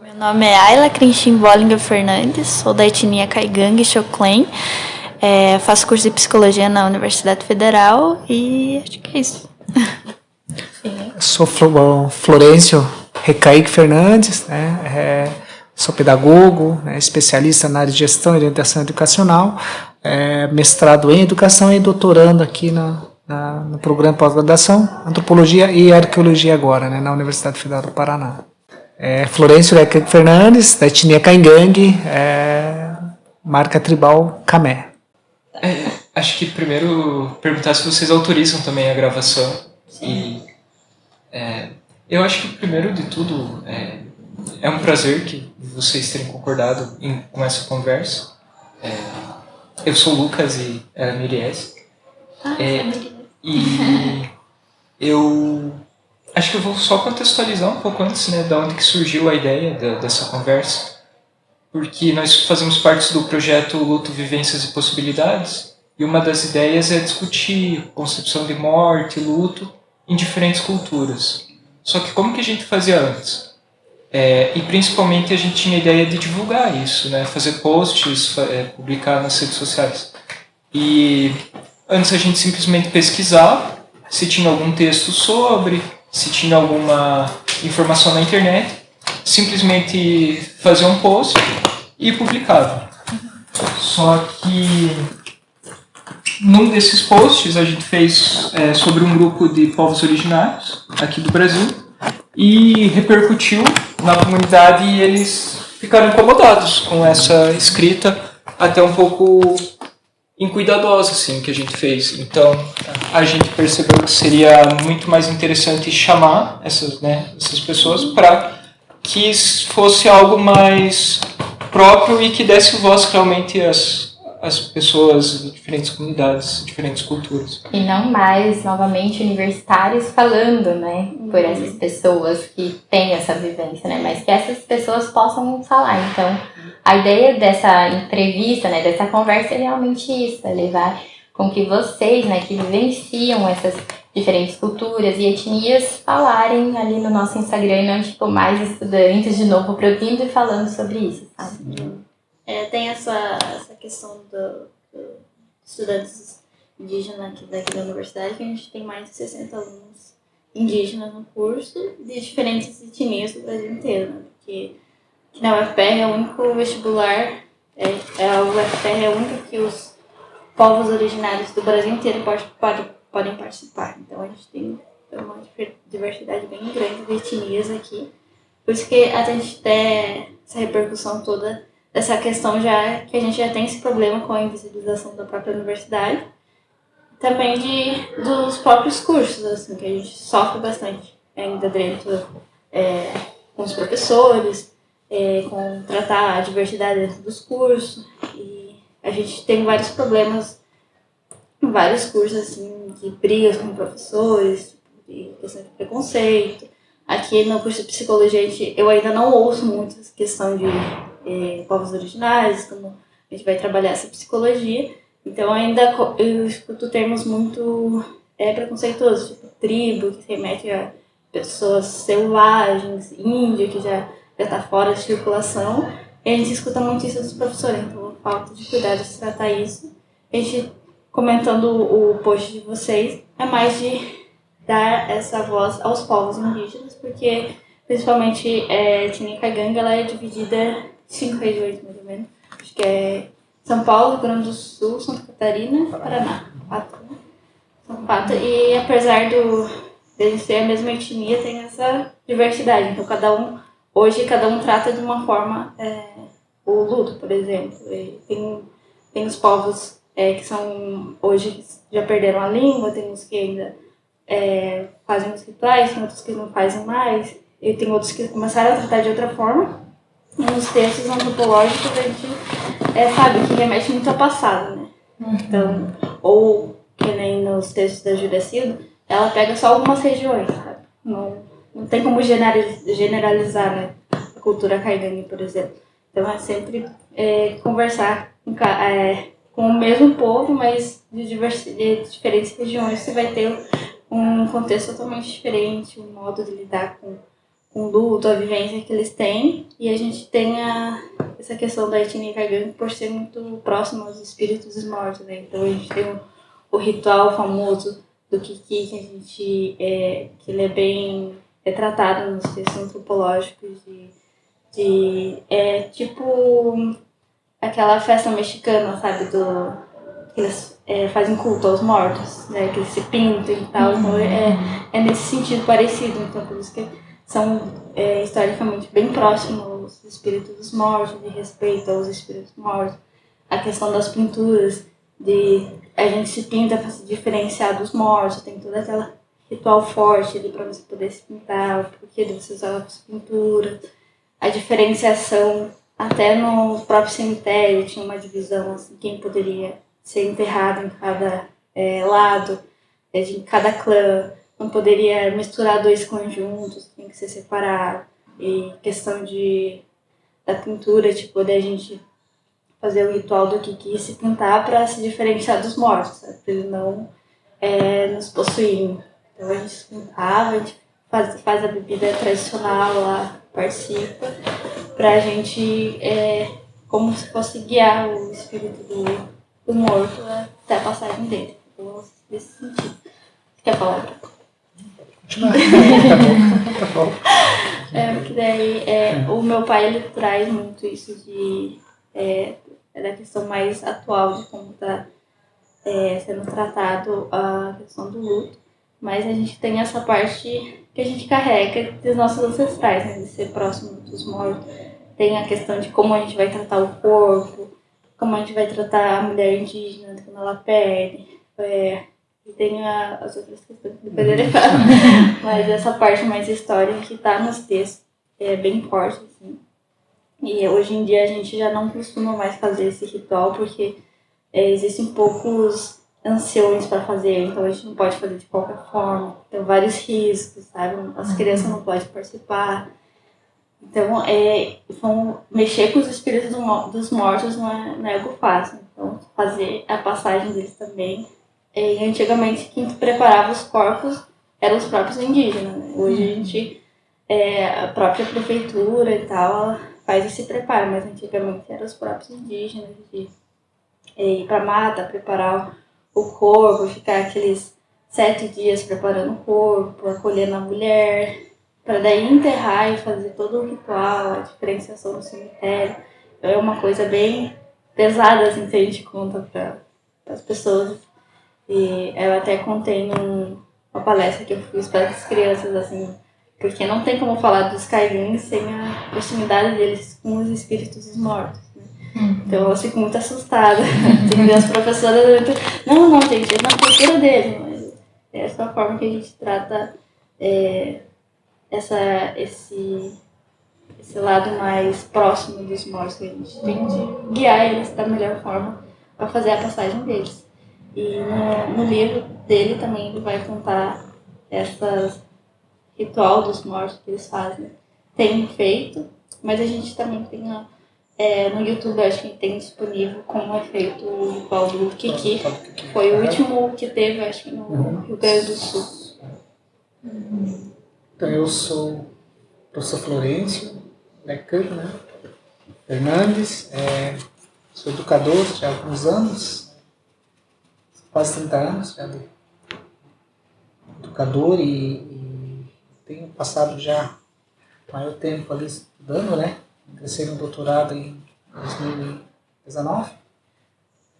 Meu nome é Ayla Crinchin Bollinger Fernandes, sou da etnia Caigangue Xoclen, faço curso de psicologia na Universidade Federal e acho que é isso. Sou Florencio Recaique Fernandes, né? Sou pedagogo, né? Especialista na área de gestão e orientação educacional, mestrado em educação e doutorando aqui no programa de pós-graduação, antropologia e arqueologia agora, né? Na Universidade Federal do Paraná. Florencio Recaique Fernandes, da etnia Caigangue, marca tribal Camé. Acho que primeiro perguntar se vocês autorizam também a gravação. Sim. Eu acho que primeiro de tudo é um prazer que vocês terem concordado com essa conversa. Eu sou o Lucas e ela é a Miries. E eu acho que eu vou só contextualizar um pouco antes, né, da onde que surgiu a ideia dessa conversa, porque nós fazemos parte do projeto Luto, Vivências e Possibilidades, e uma das ideias é discutir concepção de morte, luto, em diferentes culturas. Só que como que a gente fazia antes? E principalmente a gente tinha a ideia de divulgar isso, né, fazer posts, publicar nas redes sociais. E antes a gente simplesmente pesquisava se tinha algum texto sobre, se tinha alguma informação na internet, simplesmente fazia um post e publicava. Só que num desses posts a gente fez sobre um grupo de povos originários aqui do Brasil e repercutiu na comunidade e eles ficaram incomodados com essa escrita até um pouco incuidadosa assim, que a gente fez. Então a gente percebeu que seria muito mais interessante chamar essas pessoas para que fosse algo mais próprio e que desse voz realmente às pessoas de diferentes comunidades, diferentes culturas. E não mais, novamente, universitários falando, né, por essas pessoas que têm essa vivência, né, mas que essas pessoas possam falar. Então, a ideia dessa entrevista, né, dessa conversa é realmente isso, é levar com que vocês, né, que vivenciam essas diferentes culturas e etnias, falarem ali no nosso Instagram, não tipo mais estudantes de novo produzindo e falando sobre isso, sabe? Tem essa questão do estudantes indígenas daqui da universidade, que a gente tem mais de 60 alunos indígenas no curso, de diferentes etnias do Brasil inteiro, né? Porque que na UFPR é o único vestibular, a UFPR é a única que os povos originários do Brasil inteiro podem participar. Então a gente tem uma diversidade bem grande de etnias aqui. Por isso que a gente tem essa repercussão toda dessa questão já que a gente já tem esse problema com a invisibilização da própria universidade. Também dos próprios cursos, assim, que a gente sofre bastante ainda dentro com os professores, com tratar a diversidade dentro dos cursos. E a gente tem vários problemas em vários cursos, assim, de brigas com professores, de questão de preconceito. Aqui no curso de psicologia eu ainda não ouço muito essa questão de povos originários, como a gente vai trabalhar essa psicologia. Então ainda eu escuto termos muito preconceituosos, tipo tribo, que se remete a pessoas selvagens, índio, que já está fora de circulação. E a gente escuta muito isso dos professores, então falta de cuidado de se tratar isso. A gente, comentando o post de vocês, é mais de dar essa voz aos povos indígenas, porque principalmente a etnia Caigangue, ela é dividida em 5 regiões, mais ou menos. Acho que é São Paulo, Rio Grande do Sul, Santa Catarina e Paraná. São 4. E apesar deles ser a mesma etnia, tem essa diversidade. Então hoje cada um trata de uma forma o luto, por exemplo. E tem os povos que são hoje já perderam a língua, tem uns que ainda fazem os rituais, tem outros que não fazem mais, e tem outros que começaram a tratar de outra forma. E nos textos antropológicos a gente sabe que remete muito ao passado, né? Então, ou que nem nos textos da Júlia Silva, ela pega só algumas regiões, sabe? Não tem como generalizar, né? A cultura caigangue, por exemplo. Então é sempre conversar com o mesmo povo, mas de diferentes regiões, você vai ter um contexto totalmente diferente, um modo de lidar com o luto, a vivência que eles têm, e a gente tem essa questão da etnia Kaigan por ser muito próximo aos espíritos mortos, né? Então a gente tem o ritual famoso do Kiki, que a gente que ele é bem retratado nos textos antropológicos é tipo aquela festa mexicana, sabe, que eles fazem culto aos mortos, né, que eles se pintam e tal, então é nesse sentido parecido, então por isso que são historicamente bem próximos aos espíritos dos mortos, de respeito aos espíritos mortos, a questão das pinturas, de a gente se pinta para se diferenciar dos mortos, tem toda aquela ritual forte ali para você poder se pintar, o porquê de você usar as pinturas, a diferenciação, até no próprio cemitério tinha uma divisão, assim, quem poderia ser enterrado em cada lado, de cada clã, não poderia misturar dois conjuntos, tem que ser separado, e questão da pintura, tipo, da gente fazer o ritual do Kiki se pintar para se diferenciar dos mortos, sabe? Para eles não nos possuírem. Então a gente se pintava, a gente faz a bebida tradicional lá, participa, para a gente, como se fosse guiar o espírito do morto até a passagem dele. Então, nesse sentido. Você quer falar? Continuar. Tá bom. Porque daí o meu pai ele traz muito isso da questão mais atual de como está sendo tratado a questão do luto, mas a gente tem essa parte que a gente carrega dos nossos ancestrais, né, de ser próximo dos mortos. Tem a questão de como a gente vai tratar o corpo, como a gente vai tratar a mulher indígena quando ela perde, e tem as outras questões que depois ele fala, mas essa parte mais histórica que está nos textos é bem forte, assim. E hoje em dia a gente já não costuma mais fazer esse ritual porque existem poucos anciões para fazer, então a gente não pode fazer de qualquer forma. Tem vários riscos, sabe? As crianças não podem participar. Então, mexer com os espíritos dos mortos não é algo fácil. Então, fazer a passagem deles também. Antigamente, quem preparava os corpos eram os próprios indígenas, né? Hoje a gente, a própria prefeitura e tal, faz esse preparo, mas antigamente eram os próprios indígenas de ir para mata, preparar o corpo, ficar aqueles 7 dias preparando o corpo, acolhendo a mulher, para daí enterrar e fazer todo o ritual, a diferenciação do cemitério. Então é uma coisa bem pesada, assim, que a gente conta para as pessoas. E eu até contei numa palestra que eu fiz para as crianças, assim, porque não tem como falar dos Kaiguins sem a proximidade deles com os espíritos dos mortos. Então eu fico muito assustada. Tem as professoras não, gente, é na cultura deles, mas é essa a forma que a gente trata esse lado mais próximo dos mortos, que a gente tem de guiar eles da melhor forma para fazer a passagem deles. E no livro dele também ele vai contar essas ritual dos mortos que eles fazem. Tem feito, mas a gente também tem no YouTube, acho que tem disponível como é feito o ritual do Kiki. Foi o último que teve, acho que no Rio Grande do Sul. Então, eu sou o professor Florencio Becker, né? Fernandes, sou educador já há alguns anos, quase 30 anos já de educador e tenho passado já maior tempo ali estudando, né? Ingressei no doutorado em 2019,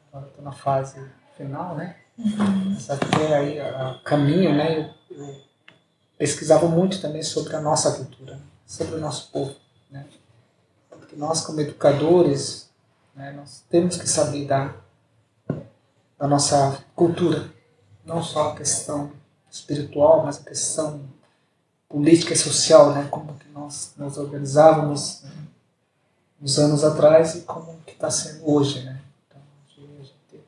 agora estou na fase final, né? Mas até aí o caminho, né? Eu pesquisava muito também sobre a nossa cultura, sobre o nosso povo, né? Porque nós como educadores, né, nós temos que saber da nossa cultura, não só a questão espiritual, mas a questão política e social, né? Como que nós nos organizávamos, né, uns anos atrás e como que está sendo hoje, né? Então, a gente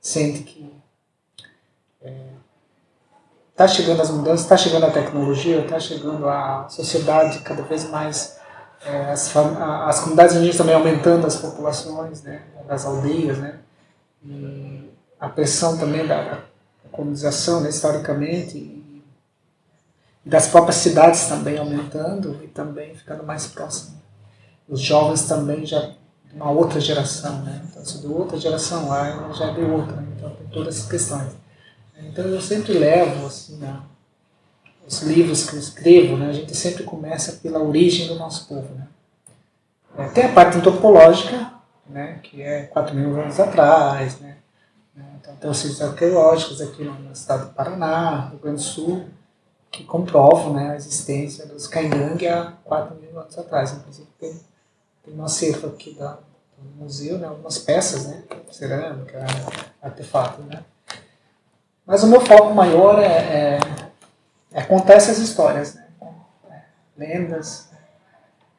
sente que está chegando as mudanças, está chegando a tecnologia, está chegando a sociedade cada vez mais, as comunidades indígenas também aumentando as populações, né, das aldeias, né? E a pressão também da colonização, né, historicamente, e das próprias cidades também aumentando e também ficando mais próximo. Os jovens também já de uma outra geração, né? Então, se de outra geração lá, ela já é de outra, né? Então tem todas essas questões. Então eu sempre levo, assim, os livros que eu escrevo, né? A gente sempre começa pela origem do nosso povo, né? Tem a parte antropológica, né? Que é 4.000 anos atrás, né? Então tem os sítios arqueológicos aqui no estado do Paraná, no Rio Grande do Sul, que comprovam, né, a existência dos Caingangue há 4.000 anos atrás. Inclusive tem um acervo aqui do museu, né, algumas peças, né, cerâmica, artefatos, né. Mas o meu foco maior é contar essas histórias, né, lendas,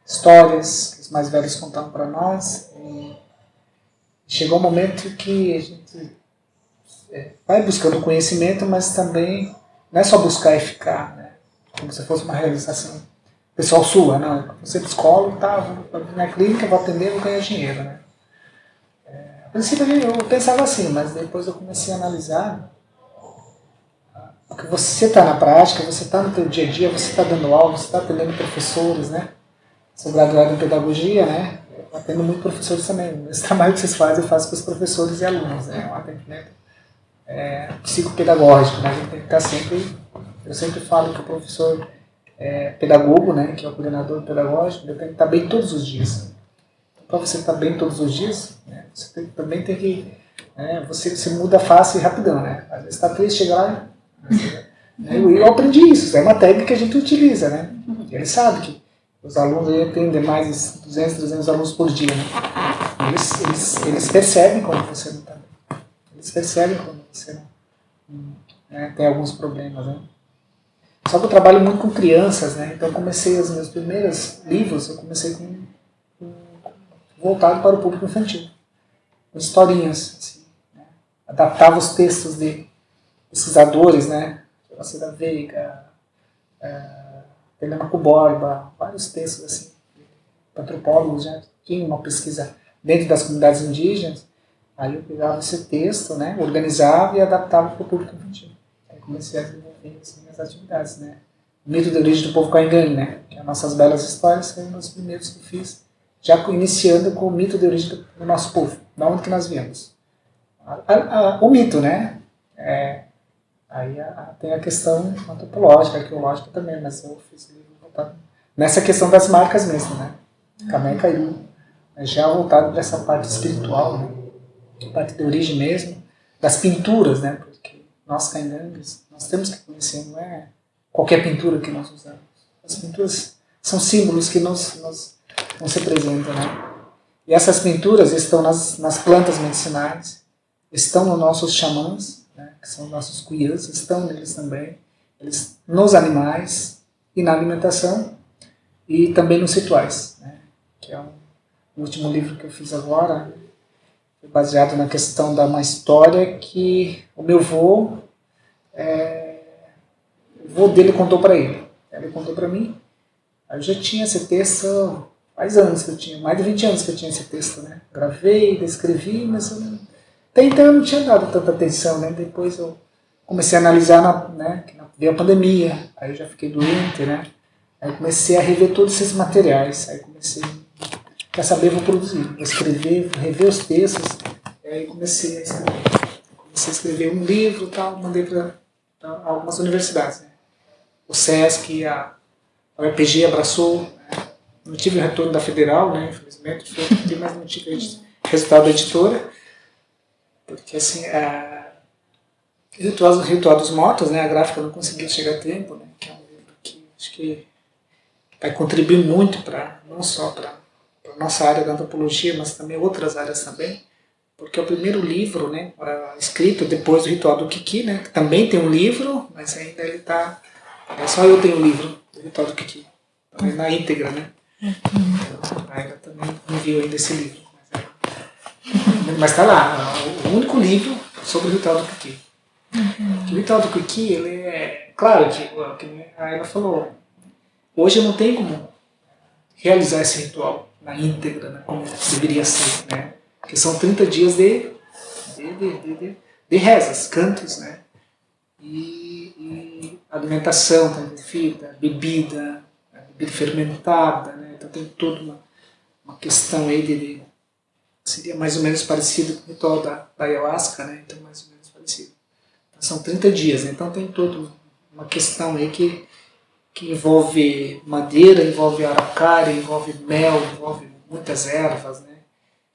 histórias que os mais velhos contaram para nós. E chegou um momento que a gente vai buscando conhecimento, mas também não é só buscar e ficar, né, como se fosse uma realização pessoal sua, não. Você é psicólogo, tá, vou na clínica, vou atender, vou ganhar dinheiro, né. A princípio eu pensava assim, mas depois eu comecei a analisar que você está na prática, você está no teu dia a dia, você está dando aula, você está atendendo professores, né. Sou graduado em pedagogia, né, eu atendo muito professores também. Esse trabalho que vocês fazem eu faço com os professores e alunos, né, um atendimento psicopedagógico, né, a gente tem que estar sempre, eu sempre falo que o professor pedagogo, né, que é o coordenador pedagógico, ele tem que estar bem todos os dias. Para você estar bem todos os dias, né, você também tem que, você se muda fácil e rapidão, né, às vezes está triste, chega lá, eu aprendi isso, é uma técnica que a gente utiliza, né, ele sabe que os alunos atendem mais de 200, 300 alunos por dia, né, eles percebem quando você não está bem, eles percebem quando você não, tem alguns problemas, né. Só que eu trabalho muito com crianças, né? Então eu comecei os meus primeiros livros, eu comecei voltado para o público infantil, com historinhas, assim, né? Adaptava os textos de pesquisadores, né? Cida Veiga, Telemaco Borba, vários textos assim, antropólogos já tinham uma pesquisa dentro das comunidades indígenas. Aí eu pegava esse texto, né? Organizava e adaptava para o público infantil. Aí comecei a desenvolver assim, as atividades, né? O mito de origem do povo Caingangue, né? Que é as nossas belas histórias, foi um dos primeiros que eu fiz, já iniciando com o mito de origem do nosso povo, da onde que nós viemos. O mito, né? Aí tem a questão antropológica, arqueológica também, mas eu fiz o livro voltado nessa questão das marcas mesmo, né? Camé Caiu, já voltado para essa parte espiritual, né? A parte de origem mesmo, das pinturas, né? Porque nós caingangues, nós temos que conhecer, não é qualquer pintura que nós usamos. As pinturas são símbolos que nos representam, né? E essas pinturas estão nas plantas medicinais, estão nos nossos xamãs, né? Que são nossos cuiãs, estão neles também, eles, nos animais e na alimentação, e também nos rituais, né? Que é o último livro que eu fiz agora, baseado na questão da uma história que o meu avô, o avô dele contou para ele. Ele contou para mim. Aí eu já tinha esse texto, faz anos que eu tinha, mais de 20 anos que eu tinha esse texto, né? Gravei, descrevi, mas até então eu não tinha dado tanta atenção, né? Depois eu comecei a analisar, né? Que veio a pandemia, aí eu já fiquei doente, né? Aí eu comecei a rever todos esses materiais, aí comecei quer saber, vou produzir, vou escrever, vou rever os textos, e aí comecei a escrever. Comecei a escrever um livro e tal, mandei para algumas universidades, né? O SESC, a UEPG abraçou, né? Não tive o retorno da Federal, né? Infelizmente, mas não tive resultado da editora, porque assim, o Ritual dos Mortos, né? A gráfica não conseguiu chegar a tempo, né? Que é um livro que acho que vai contribuir muito não só para nossa área da antropologia, mas também outras áreas também, porque é o primeiro livro, né, escrito depois do Ritual do Kiki, né, que também tem um livro, mas ainda ele está, só eu tenho o livro do Ritual do Kiki, também na íntegra, né. A Ela também não viu ainda esse livro, mas está lá, o único livro sobre o Ritual do Kiki. O Ritual do Kiki, ele é, claro que a Ela falou, hoje não tem como realizar esse ritual na íntegra, né, como deveria ser, né? Que são 30 dias de rezas, cantos, né? E alimentação está envolvida, bebida fermentada, né? Então tem toda uma questão aí seria mais ou menos parecido com o ritual da ayahuasca, né? Então mais ou menos parecido. Então, são 30 dias, né? Então tem toda uma questão aí que envolve madeira, envolve araucária, envolve mel, envolve muitas ervas, né?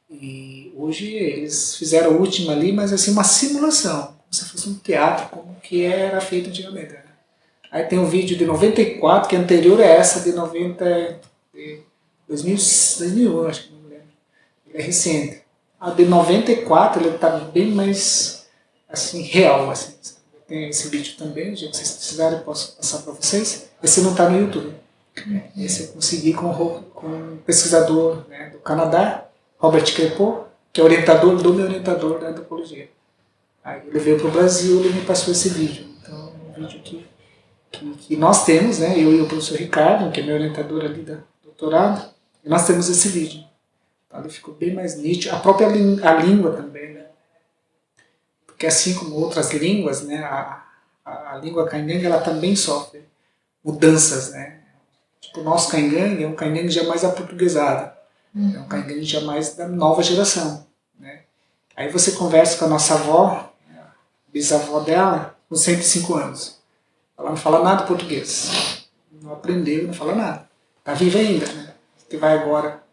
E hoje eles fizeram a última ali, mas assim, uma simulação, como se fosse um teatro, como que era feito antigamente, né? Aí tem um vídeo de 94, que é anterior a essa de 2001, acho que não me lembro. É recente. A de 94, ele está bem mais assim, real, assim. Tem esse vídeo também, se vocês precisarem eu posso passar para vocês. Esse não está no YouTube. Esse eu consegui com um pesquisador, né, do Canadá, Robert Crepot, que é orientador do meu orientador da antropologia. Aí ele veio para o Brasil e ele me passou esse vídeo. Então é um vídeo que nós temos, né, eu e o professor Ricardo, que é meu orientador ali do doutorado, e nós temos esse vídeo. Então ele ficou bem mais nítido. A própria a língua também, né? Porque assim como outras línguas, né, a língua caingangue ela também sofre mudanças, né? Tipo, o nosso caingangue é um caingangue já mais aportuguesado, é um caingangue já mais da nova geração, né? Aí você conversa com a nossa avó, a bisavó dela, com 105 anos. Ela não fala nada português, não aprendeu, não fala nada. Está viva ainda, né? Que vai agora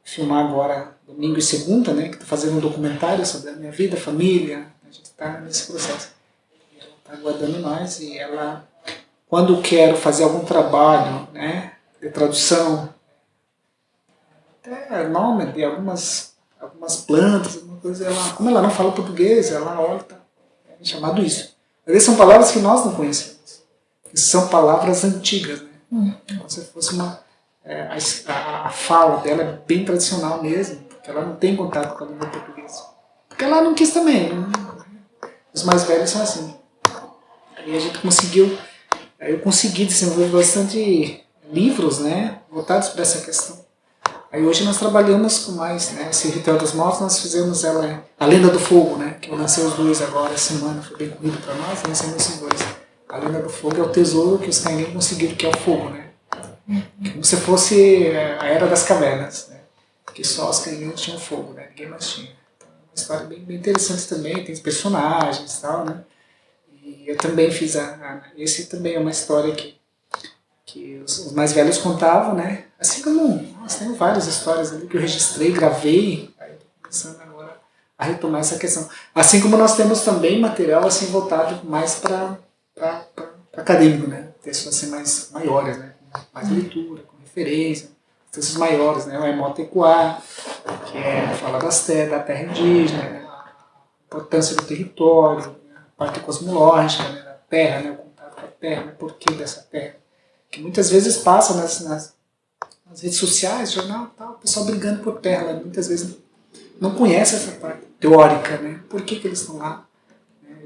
filmar agora domingo e segunda, né? Que está fazendo um documentário sobre a minha vida, família. A gente está nesse processo. E ela está aguardando nós e ela, quando eu quero fazer algum trabalho, né? De tradução, até nome de algumas plantas, alguma coisa, como ela não fala português, ela olha, é chamado isso. Às vezes são palavras que nós não conhecemos. São palavras antigas, né? Como se fosse a fala dela é bem tradicional mesmo, porque ela não tem contato com a língua portuguesa. Porque ela não quis também. Os mais velhos são assim. Aí a gente eu consegui desenvolver bastante livros, né, voltados para essa questão. Aí hoje nós trabalhamos com mais, né, esse Ritual das Mortes, nós fizemos a Lenda do Fogo, né, que eu lancei os dois agora, essa semana, foi bem corrido para nós, lancei esses dois. A Lenda do Fogo é o tesouro que os caingangues conseguiram, que é o fogo, né? Como se fosse a Era das Cavernas, né? Que só os caingangues tinham fogo, né? Ninguém mais tinha. Então, é uma história bem interessante também, tem os personagens e tal, né? E eu também fiz esse também é uma história que os mais velhos contavam, né? Assim como nós temos várias histórias ali que eu registrei, gravei, aí estou começando agora a retomar essa questão. Assim como nós temos também material assim voltado mais para acadêmico, né? Textos assim maiores, né? Mais leitura, com referência, textos maiores, né? O Emotecuá, que fala da terra indígena, né? A importância do território, né? A parte cosmológica, né? Da terra, né? O contato com a terra, né? Por que dessa terra? Que muitas vezes passa nas redes sociais, jornal e tal, o pessoal brigando por terra, né? Muitas vezes não conhece essa parte teórica, né? Por que eles estão lá?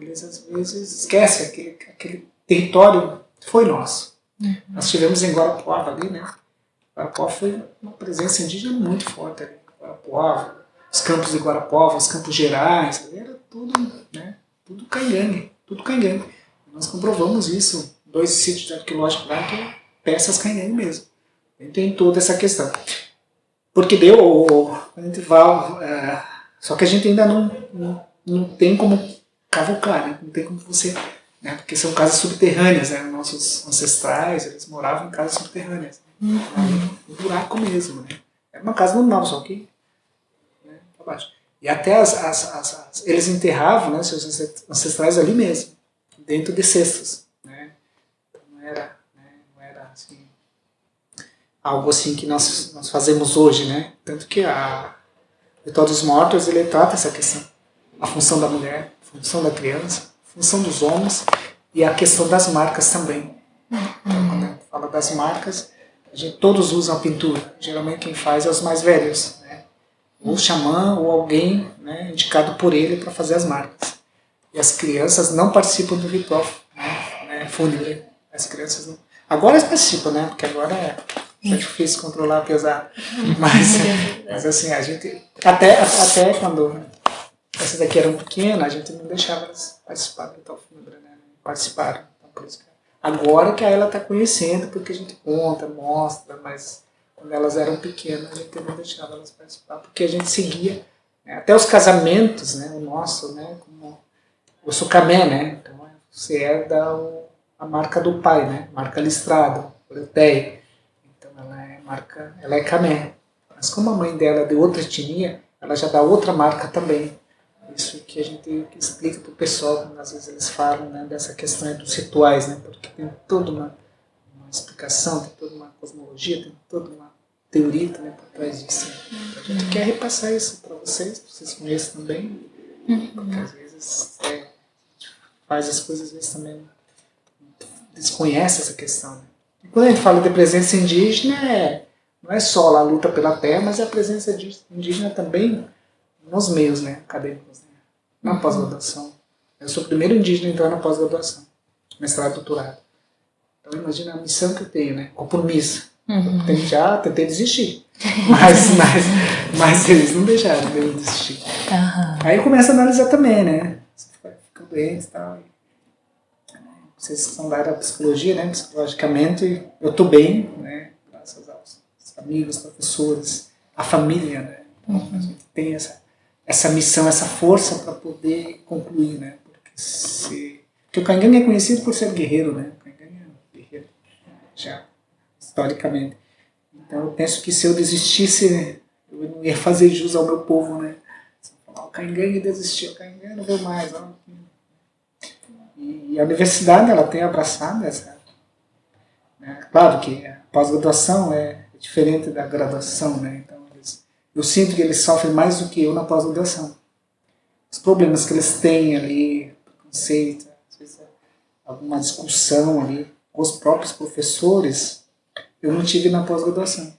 Eles às vezes esquecem aquele território foi nosso. Nós tivemos em Guarapuava ali, né? Guarapuava foi uma presença indígena muito forte ali. Guarapuava, os campos de Guarapuava, os Campos Gerais, era tudo, né? Tudo caingangue, tudo caingangue. Nós comprovamos isso, 2 sítios arqueológicos lá, que é peças caingangue mesmo. E tem toda essa questão. Porque a gente vai, só que a gente ainda não tem como cavucar, né? Não tem como você, né? Porque são casas subterrâneas, né? Nossos ancestrais, eles moravam em casas subterrâneas, um buraco mesmo, né? Era uma casa normal, só que, né, para baixo. E até eles enterravam, né, seus ancestrais ali mesmo, dentro de cestos, né? Então não era assim, algo assim que nós fazemos hoje, né? Tanto que o Ritual dos Mortos, ele trata essa questão, a função da mulher, a função da criança, a função dos homens e a questão das marcas também. Então, quando a gente fala das marcas, todos usam a pintura. Geralmente quem faz é os mais velhos, né? Ou o xamã ou alguém, né, indicado por ele para fazer as marcas. E as crianças não participam do ritual, né, fúnebre. As crianças não. Agora elas participam, né? Porque agora é difícil controlar pesado. Mas assim, a gente até quando essas aqui eram pequenas, a gente não deixava elas participar do ritual fúnebre, né? Participaram. Então, por isso que Agora que a ela está conhecendo, porque a gente conta, mostra, mas quando elas eram pequenas a gente não deixava elas participar, porque a gente seguia, né, até os casamentos, né, o nosso, né, como eu sou camé, né, então você herda a marca do pai, né, marca listrada, Letéia, então ela é camé, mas como a mãe dela é de outra etnia, ela já dá outra marca também. Isso que a gente explica para o pessoal, quando às vezes eles falam, né, dessa questão dos rituais, né, porque tem toda uma explicação, tem toda uma cosmologia, tem toda uma teoria também por trás disso. Então, a gente quer repassar isso para vocês conheçam também, porque às vezes a gente faz as coisas, às vezes também desconhece essa questão. Né. E quando a gente fala de presença indígena, não é só a luta pela terra, mas é a presença indígena também nos meios, né, acadêmicos, né, na pós-graduação. Eu sou o primeiro indígena a entrar na pós-graduação, mestrado e doutorado. Então imagina a missão que eu tenho, né, compromisso. Eu já tentei desistir, mas eles não deixaram eu desistir. Aí começa a analisar também, né, você fica doente e tal. Vocês são da área da psicologia, né, psicologicamente eu estou bem, né, graças aos amigos, professores, a família, né. Então, a gente tem essa missão, essa força para poder concluir, né? Porque o Caingangue é conhecido por ser guerreiro, né? O Caingangue é um guerreiro, já, historicamente. Então eu penso que se eu desistisse, eu não ia fazer jus ao meu povo, né? O Caingangue desistiu, o Caingangue não veio mais. Ó. E a universidade, ela tem abraçado essa... Né? Claro que a pós-graduação é diferente da graduação, né? Então, eu sinto que eles sofrem mais do que eu na pós-graduação. Os problemas que eles têm ali, preconceito, às vezes alguma discussão ali com os próprios professores, eu não tive na pós-graduação.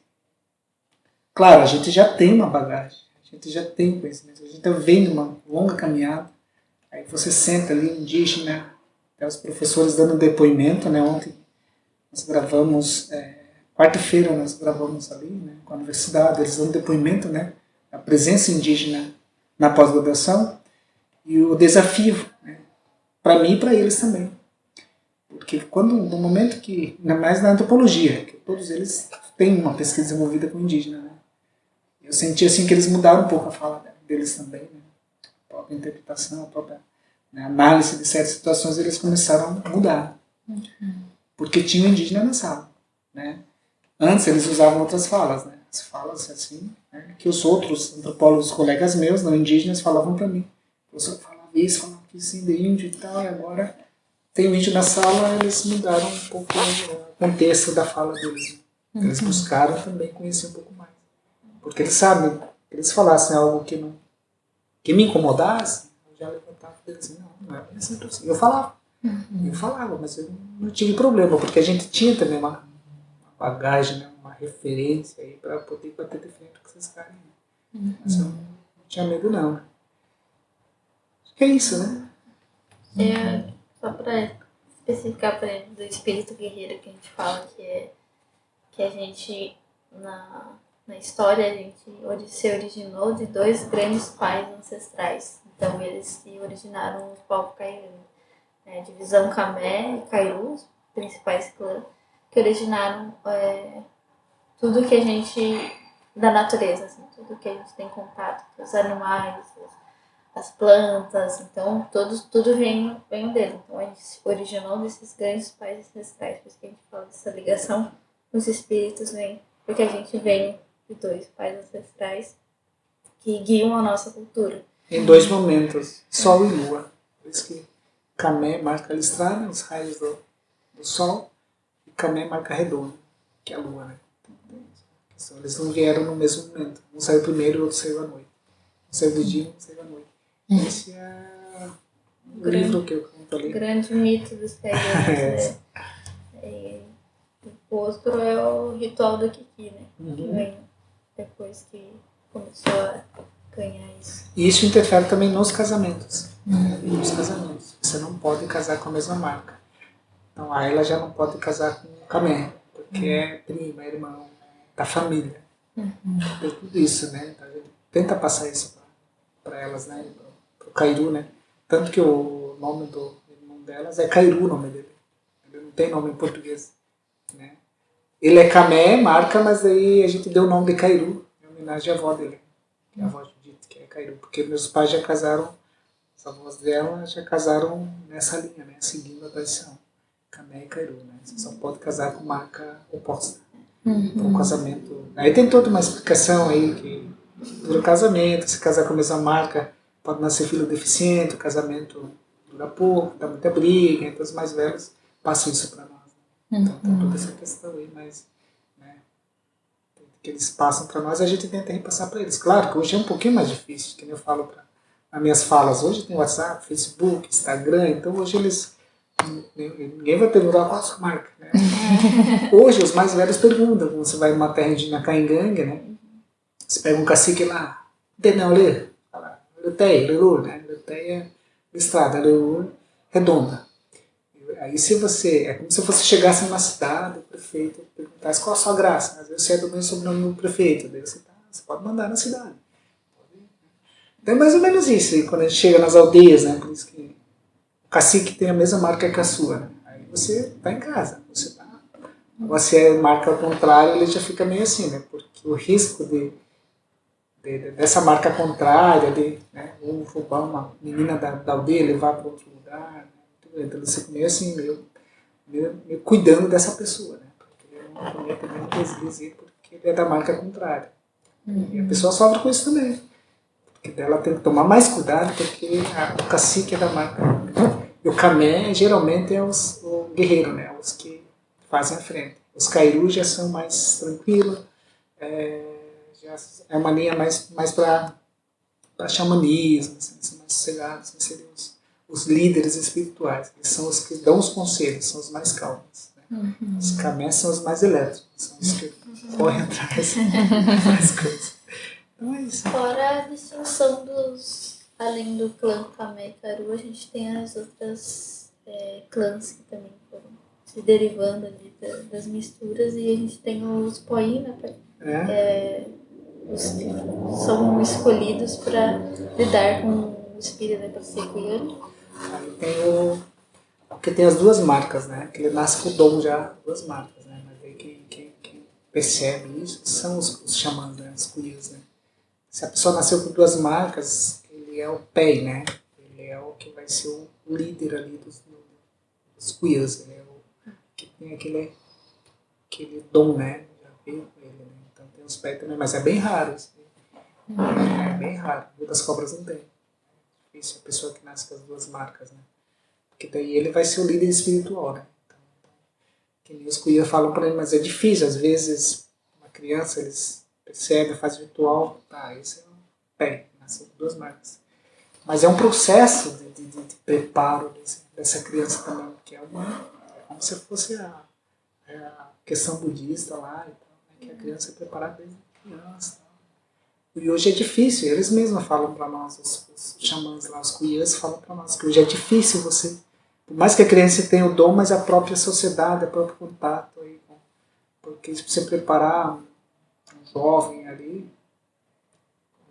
Claro, a gente já tem uma bagagem, a gente já tem conhecimento, a gente está vendo uma longa caminhada, aí você senta ali indígena, até os professores dando depoimento, né? Ontem nós gravamos... quarta-feira nós gravamos ali, né, com a universidade, eles dão depoimento, né, da presença indígena na pós-graduação e o desafio, né, para mim e para eles também. Porque no momento que, ainda mais na antropologia, que todos eles têm uma pesquisa desenvolvida com indígena, né, eu senti assim que eles mudaram um pouco a fala deles também, né, a própria interpretação, a própria, né, análise de certas situações, eles começaram a mudar. Porque tinha um indígena na sala, né. Antes eles usavam outras falas, né? As falas assim, né? Que os outros antropólogos, colegas meus, não indígenas, falavam para mim. O professor falava isso, falava que sim, de índio e tal, e agora tem um índio na sala, eles mudaram um pouco o contexto da fala deles. Eles buscaram também conhecer um pouco mais. Porque eles sabem, se eles falassem algo que me incomodasse, eu já levantava e dizia assim, não é bem assim. Eu falava, mas eu não tive problema, porque a gente tinha também uma bagagem, né, uma referência aí para poder bater de frente com esses caras. Mas eu não tinha medo não. Acho que é isso, né? Só para especificar para do espírito guerreiro que a gente fala, que a gente, na história, a gente se originou de dois grandes pais ancestrais. Então eles se originaram os povos Cairu, né, divisão Camé e Cairu, os principais clãs, que originaram tudo que a gente, da natureza, assim, tudo que a gente tem contato, os animais, as plantas, então tudo vem dele. Então a gente se originou desses grandes pais ancestrais, por isso que a gente fala dessa ligação com os espíritos, vem, porque a gente vem de dois pais ancestrais que guiam a nossa cultura. Em dois momentos, Sol e Lua. Por isso que Camé marca a listrada, os raios do Sol, Camé marca redonda, que é a lua, né? Então, eles não vieram no mesmo momento. Um saiu primeiro e o outro saiu à noite. Um saiu de dia e um saiu à noite. Esse é o livro que eu conto ali. O grande mito dos caianos, né? O outro é o ritual do Kiki, né? Que vem depois que começou a ganhar isso. E isso interfere também nos casamentos. Nos casamentos. Você não pode casar com a mesma marca. Então a ela já não pode casar com o Camé, porque é prima, é irmão, da família. Tem tudo isso, né? Então a gente tenta passar isso para elas, né? Para o Cairu, né? Tanto que o nome do irmão delas é Cairu, o nome dele. Ele não tem nome em português, né? Ele é Camé, marca, mas aí a gente deu o nome de Cairu, em homenagem à avó dele, que é a avó Judite, que é Cairu, porque meus pais já casaram, os avós dela já casaram nessa linha, né? Seguindo a tradição. Camé e Cairu, né? Você só pode casar com marca oposta. Um casamento. Aí tem toda uma explicação aí que dura o casamento, se casar com a mesma marca, pode nascer filho deficiente, o casamento dura pouco, dá muita briga, então os mais velhos passam isso para nós. Né? Então tem toda essa questão aí, mas né, que eles passam para nós, a gente tenta repassar para eles. Claro que hoje é um pouquinho mais difícil, que nem eu falo nas minhas falas. Hoje tem WhatsApp, Facebook, Instagram, então hoje eles ninguém vai perguntar qual a sua marca, né? Hoje os mais velhos perguntam, quando você vai numa terra indígena Caingangue, né? Você pega um cacique lá, Denaulê, fala, Leteia, Lelur, né? Leteia, estrada, Lelur, redonda. Aí se você, é como se você chegasse numa cidade, o prefeito perguntasse qual a sua graça. Às vezes você é do mesmo sobrenome do prefeito, daí você pode mandar na cidade. Então é mais ou menos isso, e quando a gente chega nas aldeias, né? Por isso que o cacique tem a mesma marca que a sua, né? Aí você está em casa, você está. Agora, se é marca ao contrário, ele já fica meio assim, né? Porque o risco dessa marca contrária, de né, ou roubar uma menina da aldeia e levar para outro lugar, né? Então você fica meio assim, meio cuidando dessa pessoa, né? Porque ele não cometa nenhum deslize porque ele é da marca contrária. E a pessoa sofre com isso também. Porque ela tem que tomar mais cuidado porque o cacique é da marca. E o camé geralmente é o guerreiro, né? Os que fazem a frente. Os cairus já são mais tranquilos, já é uma linha mais para xamanismo, assim, são mais sossegados, assim, seriam os líderes espirituais. Eles são os que dão os conselhos, são os mais calmos. Né? Os camés são os mais elétricos, são os que correm atrás das coisas. Então é isso. Fora a distinção dos. Além do clã Kamé e Karu, a gente tem as outras clãs que também foram se derivando ali das misturas, e a gente tem os Poí, né? Os que são escolhidos para lidar com o espírito, né, para ser cuiano. Aí tem porque tem as duas marcas, né? Que ele nasce com o dom já, duas marcas, né? Mas aí quem percebe isso são os xamãs, né? As cuias, né? Se a pessoa nasceu com duas marcas, ele é o pei, né? Ele é o que vai ser o líder ali dos cuias, ele é o que tem aquele dom, né? Já veio com ele, né? Então tem os pés também, mas é bem raro isso. É bem raro, o das cobras não tem. É difícil a pessoa que nasce com as duas marcas, né? Porque daí ele vai ser o líder espiritual, né? Então, que nem os cuias falam para ele, mas é difícil, às vezes uma criança, eles percebem, faz ritual, tá, esse é o pé, nasceu com duas marcas. Mas é um processo de preparo dessa criança também, que é como se fosse a questão budista lá, e tal, né, que a criança é preparada desde criança. E hoje é difícil, eles mesmos falam para nós, os xamãs lá, os cuias falam para nós, que hoje é difícil você, por mais que a criança tenha o dom, mas a própria sociedade, o próprio contato, aí, porque se você preparar um jovem ali,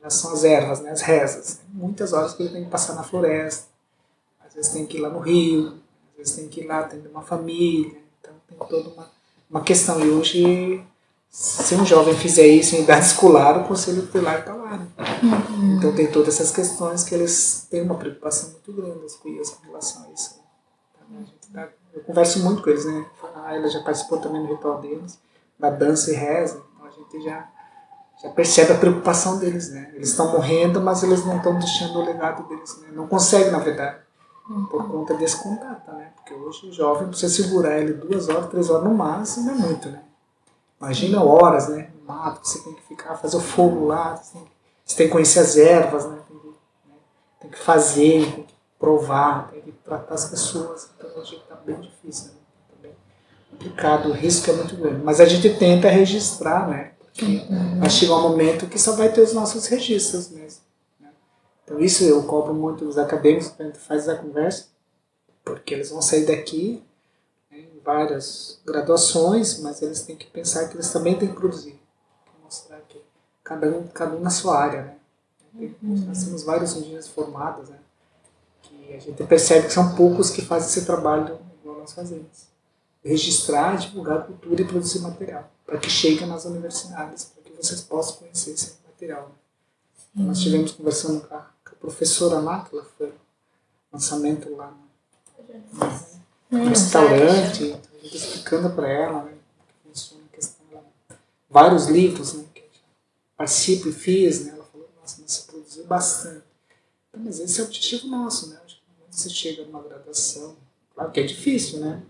já são as ervas, né, as rezas. Tem muitas horas que ele tem que passar na floresta, às vezes tem que ir lá no rio, às vezes tem que ir lá atender uma família, então tem toda uma questão. E hoje, se um jovem fizer isso em idade escolar, o conselho tutelar está lá. Né? Então tem todas essas questões que eles têm uma preocupação muito grande, as cuias, com relação a isso. Eu converso muito com eles, né? Ela já participou também do ritual deles, da dança e reza, então a gente já percebe a preocupação deles, né? Eles estão morrendo, mas eles não estão deixando o legado deles, né? Não conseguem, na verdade, por conta desse contato, né? Porque hoje o jovem, precisa segurar ele 2 horas, 3 horas no máximo, é muito, né? Imagina horas, né? No mato, você tem que ficar, fazer o fogo lá, você tem que conhecer as ervas, né? Tem que fazer, tem que provar, tem que tratar as pessoas. Então hoje está bem difícil, né? Tá bem complicado, o risco é muito grande. Mas a gente tenta registrar, né? Porque vai chegar um momento que só vai ter os nossos registros mesmo. Né? Então isso eu cobro muito dos acadêmicos quando a gente faz a conversa, porque eles vão sair daqui, né, em várias graduações, mas eles têm que pensar que eles também têm que produzir. Tem que mostrar que cada um na sua área, né? Nós temos vários indígenas formados, né? Que a gente percebe que são poucos que fazem esse trabalho igual nós fazemos. registrar, divulgar a cultura e produzir material, para que chegue nas universidades, para que vocês possam conhecer esse material. Nós estivemos conversando com a professora lá, que ela foi lançamento lá no restaurante, a gente explicando para ela, né, como funciona a questão lá. Vários livros, né, que eu participo e fiz, né, ela falou, nossa, mas você produziu bastante. Então, mas esse é o objetivo nosso, né, acho que quando você chega numa graduação, claro que é difícil, né,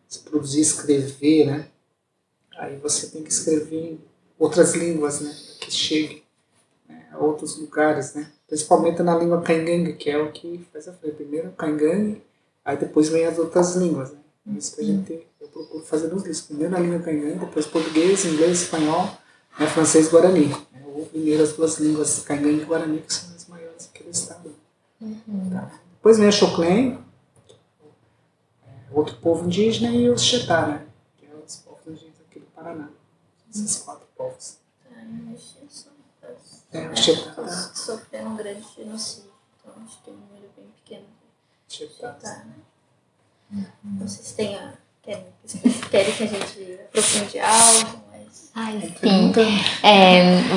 você produzir, escrever, né, aí você tem que escrever em outras línguas, né, para que chegue, né, a outros lugares, né, principalmente na língua caingangue, que é o que faz a frente. Primeiro o caingangue, aí depois vem as outras línguas, né. Isso que eu procuro fazer nos livros. Primeiro na língua caingangue, depois português, inglês, espanhol, né, francês e guarani. Né, ou primeiro as duas línguas, caingangue e guarani, que são as maiores aqui do estado. Tá. Depois vem a Xoclen, outro povo indígena, e os Xetá, né, que é os povos indígenas aqui do Paraná. Esses 4 povos. O Xetá sofrendo um grande genocídio, então acho que tem um número bem pequeno de Xetá, né? Vocês querem que a gente aprofunde algo, mas... Ai, sim.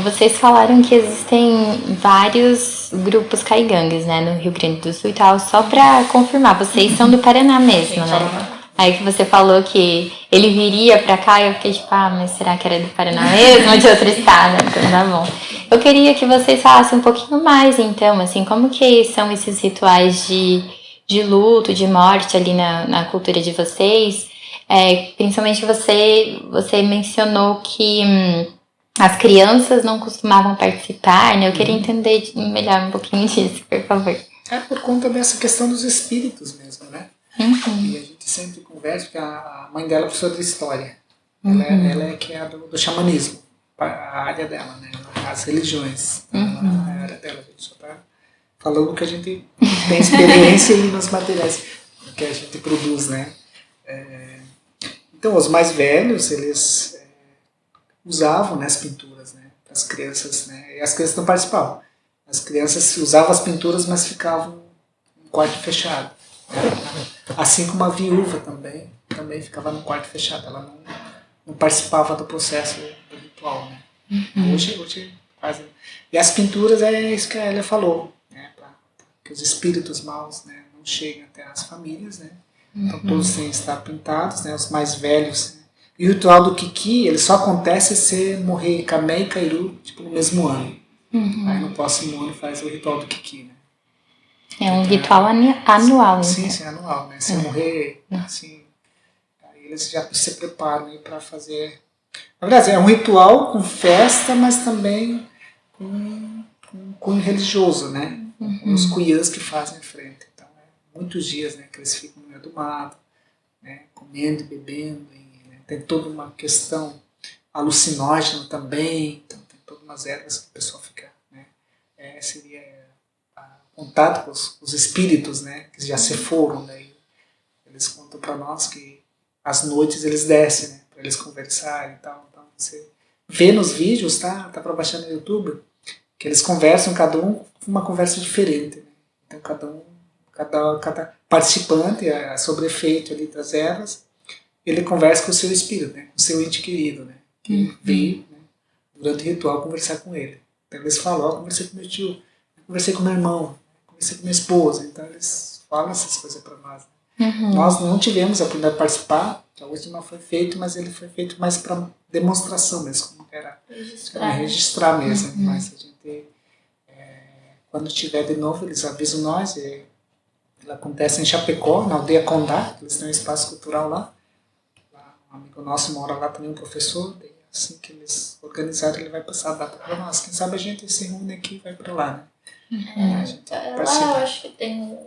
Vocês falaram que existem vários grupos caigangues, né, no Rio Grande do Sul e tal. Só pra confirmar, vocês são do Paraná mesmo, né? Paraná. Aí que você falou que ele viria pra cá, eu fiquei tipo, mas será que era do Paraná mesmo ou de outro estado? Então tá bom. Eu queria que vocês falassem um pouquinho mais, então, assim, como que são esses rituais de luto, de morte ali na cultura de vocês? Principalmente você mencionou que as crianças não costumavam participar, né? Eu queria entender melhor um pouquinho disso, por favor. É por conta dessa questão dos espíritos mesmo, né? E a gente sempre conversa, porque a mãe dela é professora de história. Ela é que é do xamanismo, a área dela, né? As religiões, a área dela. A gente só está falando que a gente tem experiência nos materiais que a gente produz, né? Então, os mais velhos, eles usavam, né, as pinturas, né, para as crianças, né? E as crianças não participavam. As crianças usavam as pinturas, mas ficavam no quarto fechado. Assim como a viúva também ficava no quarto fechado, ela não participava do processo do ritual, né? Hoje fazem. E as pinturas é isso que a Elia falou, né? Para que os espíritos maus, né, não cheguem até as famílias, né? Então todos têm que estar pintados, né? Os mais velhos. Né? E o ritual do Kiki, ele só acontece se morrer Kamé e Kairu, tipo, no mesmo ano. Aí no próximo ano faz o ritual do Kiki, né? É um ritual anual, sim, então. sim, anual, né? Se morrer, assim, aí eles já se preparam para fazer. Na verdade, é um ritual com festa, mas também com cunho religioso, né? Os cuiãs que fazem frente. Então, muitos dias, né, que eles ficam no meio do mato, né, comendo e bebendo, e, né, tem toda uma questão alucinógena também, então tem todas umas ervas que o pessoal fica, né? Seria contato com os espíritos, né, que já se foram, daí eles contam para nós que às noites eles descem, né, para eles conversarem e tal. Então você vê nos vídeos, tá para baixar no YouTube, que eles conversam, cada um com uma conversa diferente, né? Então cada participante, sobre efeito ali das ervas, ele conversa com o seu espírito, né, com o seu ente querido, né, que veio, né, durante o ritual conversar com ele. Então eles falam, conversei com meu tio, conversei com meu irmão, conversei com minha esposa, então eles falam essas coisas para nós. Nós não tivemos a oportunidade de participar, a última foi feito, mas ele foi feito mais para demonstração mesmo, como era registrar mesmo. Mas a gente, quando tiver de novo, eles avisam nós. Ela acontece em Chapecó, na aldeia Condá, eles têm um espaço cultural lá. Um amigo nosso mora lá também, um professor. Daí, assim que eles organizarem, ele vai passar a data para nós. Quem sabe a gente se reúne aqui e vai para lá, né? Lá eu acho que tem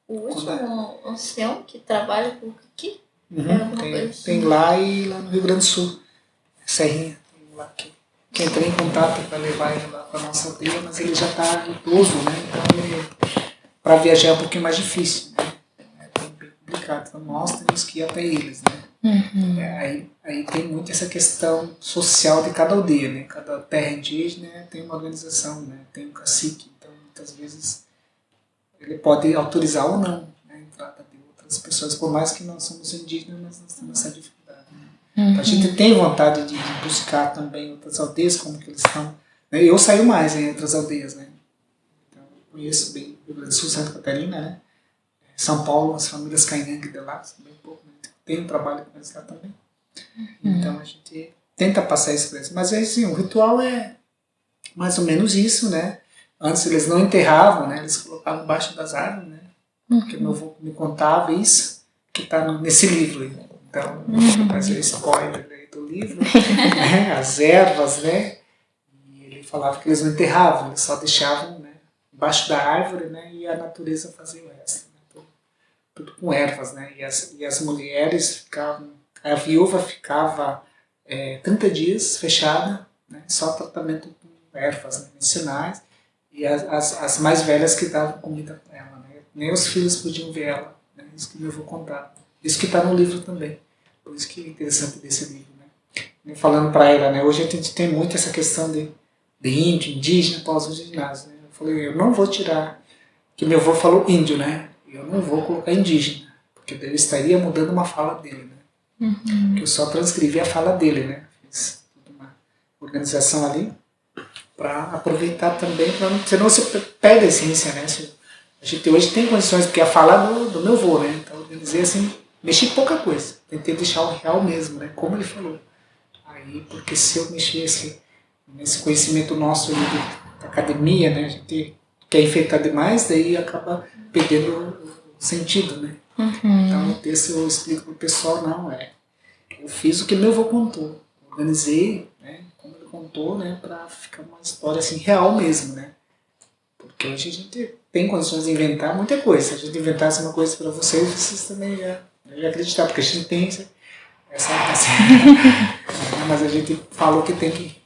o último ancião que trabalha com o Kiki. Tem lá e lá no Rio Grande do Sul, Serrinha, tem lá que entrei em contato para levar ele lá para a nossa aldeia, mas ele já está idoso, né? Então para viajar é um pouquinho mais difícil, né? É bem complicado, então nós temos que ir até eles, né? Aí tem muito essa questão social de cada aldeia, né? Cada terra indígena tem uma organização, né? Tem um cacique, então muitas vezes ele pode autorizar ou não, né, a entrada de outras as pessoas, por mais que nós somos indígenas, mas nós temos essa dificuldade. Né? Então, a gente tem vontade de buscar também outras aldeias, como que eles estão. Né? Eu saio mais em outras aldeias, né? Então, eu conheço bem o Rio Grande do Sul, Santa Catarina, né? São Paulo, as famílias Caingangue de lá, bem pouco, né? Tem um trabalho com eles lá também. Então a gente tenta passar isso para eles. Mas assim, o ritual é mais ou menos isso, né? Antes eles não enterravam, né? Eles colocavam embaixo das árvores, né? Porque meu avô me contava isso, que está nesse livro aí. Então, fazer spoiler aí do livro, né? As ervas, né? E ele falava que eles não enterravam, eles só deixavam, né? Embaixo da árvore, né? E a natureza fazia o resto. Né? Tudo com ervas, né? E as mulheres ficavam, a viúva ficava 30 dias fechada, né? Só tratamento com ervas, né? Medicinais, e as mais velhas que davam comida para ela, né? Nem os filhos podiam ver ela, né? Isso que meu avô contava. Isso que está no livro também. Por isso que é interessante desse livro, né? Falando para ela, né? Hoje a gente tem muito essa questão de índio, indígena, pós-indígenas, né? Eu falei, eu não vou tirar, que meu avô falou índio, né? Eu não vou colocar indígena, porque eu estaria mudando uma fala dele, né? Que eu só transcrevi a fala dele, né? Fiz uma organização ali para aproveitar também, senão você perde a essência, né? A gente hoje tem condições, porque a fala do meu avô, né? Então eu organizei assim, mexi pouca coisa, tentei deixar o real mesmo, né? Como ele falou. Aí, porque se eu mexesse nesse conhecimento nosso ali da academia, né? A gente quer enfeitar demais, daí acaba perdendo o sentido, né? Então no texto eu explico pro pessoal, não, eu fiz o que meu avô contou, organizei, né, como ele contou, né, para ficar uma história assim real mesmo, né? Porque hoje a gente tem condições de inventar muita coisa. Se a gente inventasse uma coisa para vocês também já acreditar, porque a gente tem essa mas a gente falou que tem que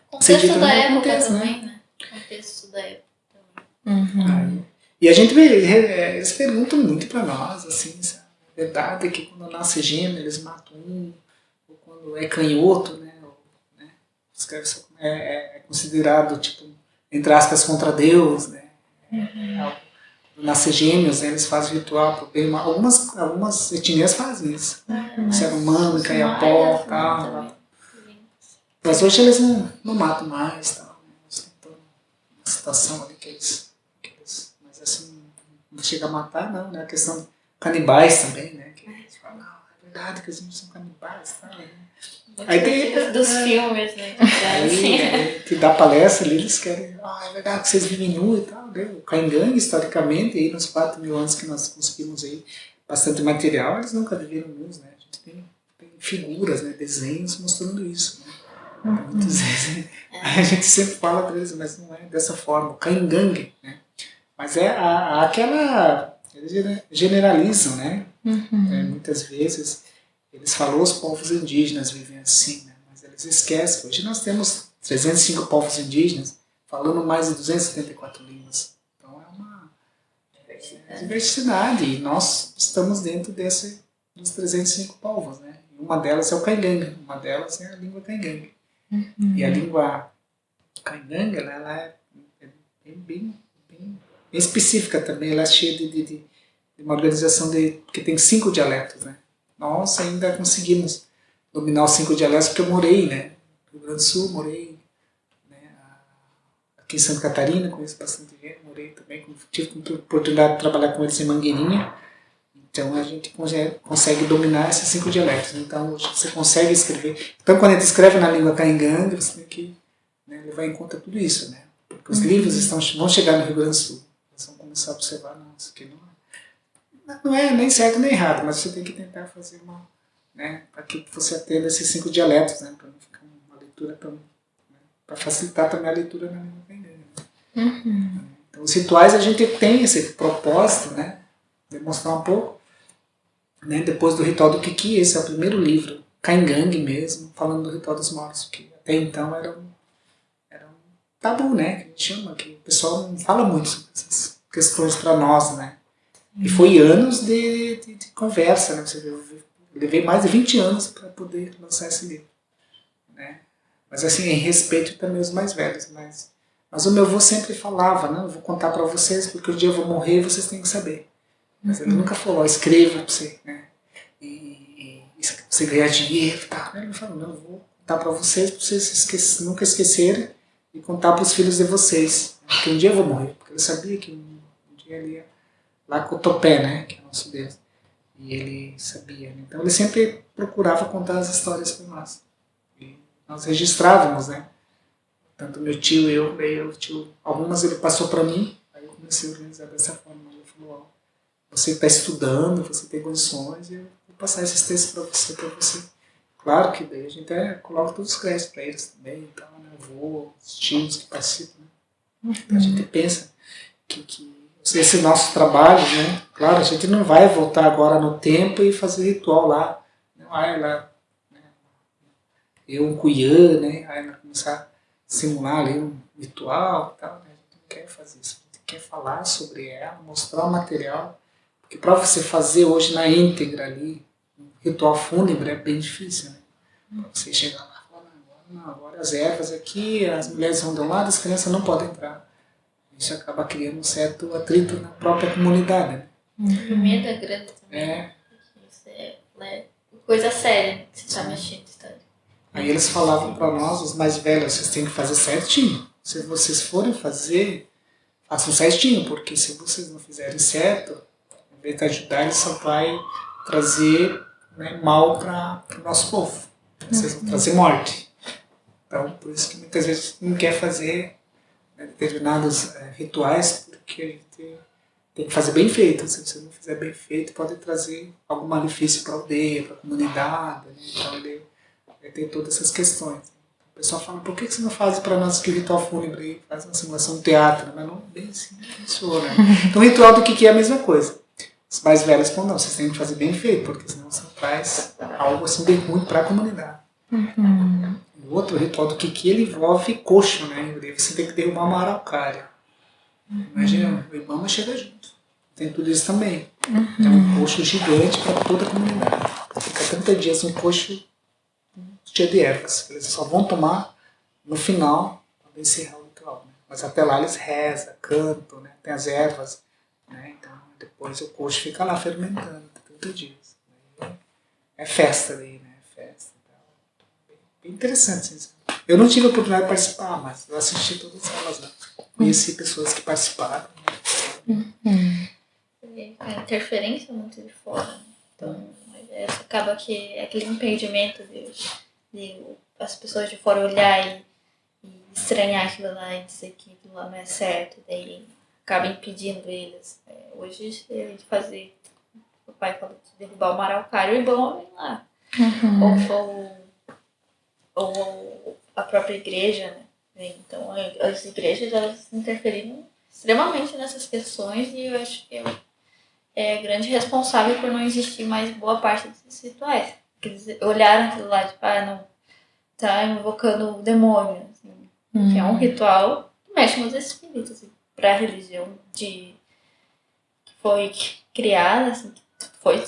contexto da época acontece, também, né? Contexto da época também. E a gente vê, eles perguntam muito para nós, assim, sabe? A verdade é que quando nasce gêmeo, eles matam um, ou quando é canhoto, né? É considerado, tipo, entre aspas, contra Deus, né? Nascer gêmeos, né? Eles fazem ritual pro bem. Algumas etnias fazem isso. Ser humano, Caiapó, tal. Mas hoje eles não matam mais, tal. Tem toda uma situação ali que eles mas assim, não chega a matar, não, né? A questão de canibais também, né? Que eles falam, não, é verdade que os índios são canibais, tal, né? Aí tem dos filmes, né? Que dá palestra ali, eles querem, é verdade que vocês vivem nu e tal, né? O Caingangue, historicamente, aí nos 4.000 anos que nós conseguimos aí bastante material, eles nunca viveram nus, né? A gente tem figuras, né? Desenhos mostrando isso, né? Muitas vezes a gente sempre fala deles, mas não é dessa forma. O Caingangue, né? Mas aquela... Eles generalizam, né? Muitas vezes eles falam os povos indígenas vivem assim, né? Mas eles esquecem. Hoje nós temos 305 povos indígenas falando mais de 274 línguas. Então é uma diversidade. E nós estamos dentro dos 305 povos, né? E uma delas é o Caingangue. Uma delas é a língua Caingangue. E a língua Caingangue, ela é bem específica também. Ela é cheia de uma organização que tem 5 dialetos, né? Nós ainda conseguimos dominar os 5 dialetos, porque eu morei, né? No Rio Grande do Sul, morei, né? Aqui em Santa Catarina, conheço bastante gente, morei também, tive a oportunidade de trabalhar com eles em Mangueirinha, então a gente consegue dominar esses 5 dialetos. Então hoje você consegue escrever. Então quando a gente escreve na língua Caingangue, você tem que, né, levar em conta tudo isso, né? Porque os livros vão chegar no Rio Grande do Sul, eles vão começar a observar, não, isso aqui não é nem certo nem errado, mas você tem que tentar fazer uma, né, para que você atenda esses 5 dialetos, né, para não ficar uma leitura tão, né, para facilitar também a leitura na língua caingangue. Então, os rituais a gente tem esse propósito, né, de mostrar um pouco, né, depois do ritual do Kiki, esse é o primeiro livro, Caingangue mesmo, falando do ritual dos mortos, que até então era um tabu, né, que a gente chama, que o pessoal não fala muito sobre essas questões para nós, né. E foi anos de conversa, né? Você vê, eu levei mais de 20 anos para poder lançar esse livro, né? Mas assim, em respeito também aos mais velhos. Mas o meu avô sempre falava, não, eu vou contar para vocês, porque um dia eu vou morrer e vocês têm que saber. Mas ele nunca falou, ó, escreva pra você, né? E você ganhar dinheiro, tá? Ele falou, não, eu vou contar pra vocês nunca esquecerem e contar pros filhos de vocês. Porque um dia eu vou morrer. Porque ele sabia que um dia ele ia lá com o Topé, né? Que é o nosso Deus. E ele sabia, né? Então ele sempre procurava contar as histórias para nós. E nós registrávamos, né? Tanto meu tio e eu, tio, algumas ele passou para mim, aí eu comecei a organizar dessa forma. Ele falou, ó, você está estudando, você tem condições, e eu vou passar esses textos para você. Claro que daí a gente coloca todos os créditos para eles também, então, né? Avô, os tios que participam. Né? Então a gente pensa que esse nosso trabalho, né? Claro, a gente não vai voltar agora no tempo e fazer ritual lá. Não vai lá, né? Eu, um cuiã, né? Aí começar a simular ali um ritual e tal, né? A gente não quer fazer isso. A gente quer falar sobre ela, mostrar o material. Porque para você fazer hoje na íntegra ali, um ritual fúnebre é bem difícil, né? Para você chegar lá e falar, não, agora as ervas aqui, as mulheres vão de um lado, as crianças não podem entrar. Isso acaba criando um certo atrito na própria comunidade. Né? O medo é grande também. Isso é coisa séria que você está mexendo. Aí eles falavam para nós, os mais velhos, vocês têm que fazer certinho. Se vocês forem fazer, façam certinho, porque se vocês não fizerem certo, em vez de ajudar, ele só vai trazer, né, mal para o nosso povo. Vocês vão trazer morte. Então, por isso que muitas vezes não quer fazer, né, determinados rituais, porque a gente tem que fazer bem feito. Se você não fizer bem feito, pode trazer algum malefício para a aldeia, para a comunidade. Né? Então, ele tem todas essas questões. O pessoal fala, por que você não faz para nós que ritual fúnebre, faz uma simulação de teatro? Mas não bem assim funciona. Então, o ritual do que é a mesma coisa. Os mais velhos falam, não, vocês têm que fazer bem feito, porque senão você traz algo assim bem ruim para a comunidade. O outro ritual do que ele envolve coxo, né? Você tem que derrubar uma araucária. Imagina, o Ibama chega junto. Tem tudo isso também. É um coxo gigante para toda a comunidade. Fica 30 dias um coxo cheio de ervas. Eles só vão tomar no final para encerrar o ritual. Né? Mas até lá eles rezam, cantam, né? Tem as ervas. Né? Então depois o coxo fica lá fermentando 30 dias. É festa daí, né? Festa. Bem interessante. Assim. Eu não tive a oportunidade de participar, mas eu assisti todas elas. Né? Conheci pessoas que participaram. Né? A interferência é muito de fora. Né? Então, acaba que aquele impedimento de as pessoas de fora olhar e estranhar aquilo lá e dizer que aquilo lá não é certo, daí acaba impedindo eles. Hoje, a gente fazer, o pai falou de derrubar o araucário e bom vem lá. Ou a própria igreja, né? Então, as igrejas, elas interferiram extremamente nessas questões e eu acho que é grande responsável por não existir mais boa parte desses rituais. Porque eles olharam aquilo lá, tipo, não, tá invocando o demônio, assim, que é um ritual que mexe nos espíritos. Para a religião que foi criada, assim, que foi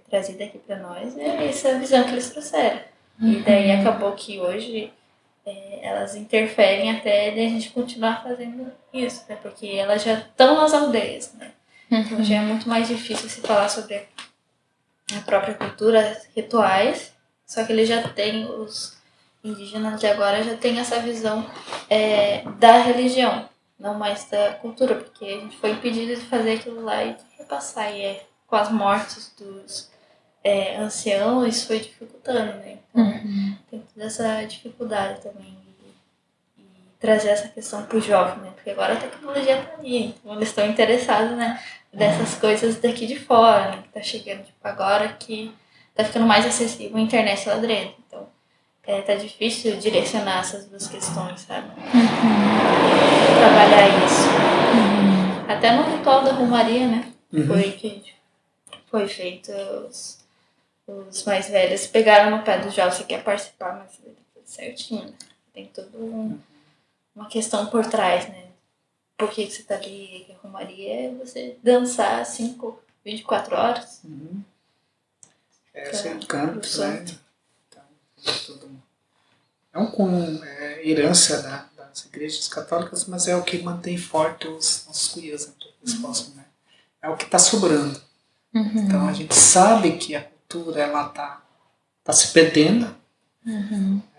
trazida aqui para nós, é essa visão que eles trouxeram. E daí acabou que hoje elas interferem até de a gente continuar fazendo isso, né? Porque elas já estão nas aldeias, né? Então já é muito mais difícil se falar sobre a própria cultura, rituais, só que eles já têm, os indígenas de agora já têm essa visão da religião, não mais da cultura, porque a gente foi impedido de fazer aquilo lá e de repassar, e com as mortes dos anciãos, isso foi dificultando, né? Então tem toda essa dificuldade também e trazer essa questão para o jovem, né? Porque agora a tecnologia está ali, então eles estão interessados, né, dessas coisas daqui de fora, né, que tá chegando, tipo, agora que tá ficando mais acessível a internet lá dentro, então tá difícil direcionar essas duas questões, sabe? Trabalhar isso. Até no ritual da Romaria, né, foi feito, os mais velhos pegaram no pé do jovem, você quer participar, mas tudo certinho, né? Tem toda uma questão por trás, né? Por que você tá ali, que a Romaria é você dançar 24 horas. Esse é o canto, né? Então, herança das igrejas católicas, mas é o que mantém forte os nossos cuias, né? Para que eles possam, né, é o que está sobrando. Então a gente sabe que a cultura ela tá se perdendo. A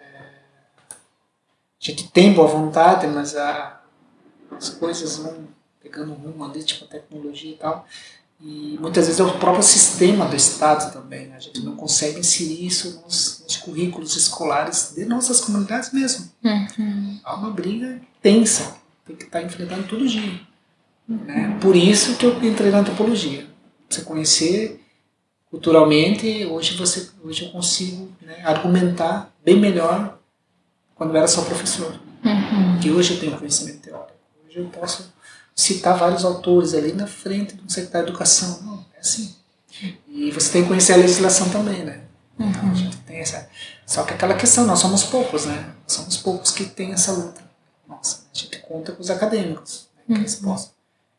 gente tem boa vontade, mas as coisas vão pegando rumo ali, tipo a tecnologia e tal. E muitas vezes é o próprio sistema do Estado também, né? A gente não consegue inserir isso nos currículos escolares de nossas comunidades mesmo. Há uma briga tensa, tem que estar enfrentando todo dia. Né? Por isso que eu entrei na antropologia. Você conhecer culturalmente, hoje eu consigo, né, argumentar bem melhor quando eu era só professor. Que hoje eu tenho conhecimento teórico. Hoje eu posso citar vários autores ali na frente do secretário de Educação. Não, é assim. E você tem que conhecer a legislação também, né? Então a gente tem essa... Só que aquela questão, nós somos poucos, né? Somos poucos que tem essa luta. Nossa, a gente conta com os acadêmicos, né, que eles possam.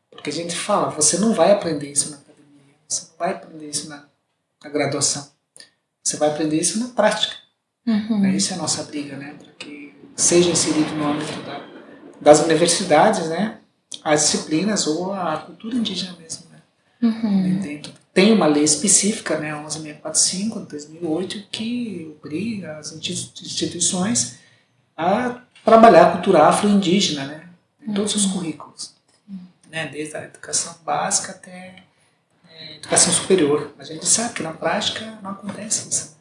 Porque a gente fala, você não vai aprender isso na academia, você não vai aprender isso na graduação. Você vai aprender isso na prática. Né? Isso é a nossa briga, né? Para que seja inserido no âmbito das universidades, né? As disciplinas ou a cultura indígena mesmo. Né? Tem uma lei específica, né? 11645, de 2008, que obriga as instituições a trabalhar a cultura afro-indígena, né? Em todos os currículos. Né? Desde a educação básica até a educação superior. A gente sabe que na prática não acontece isso.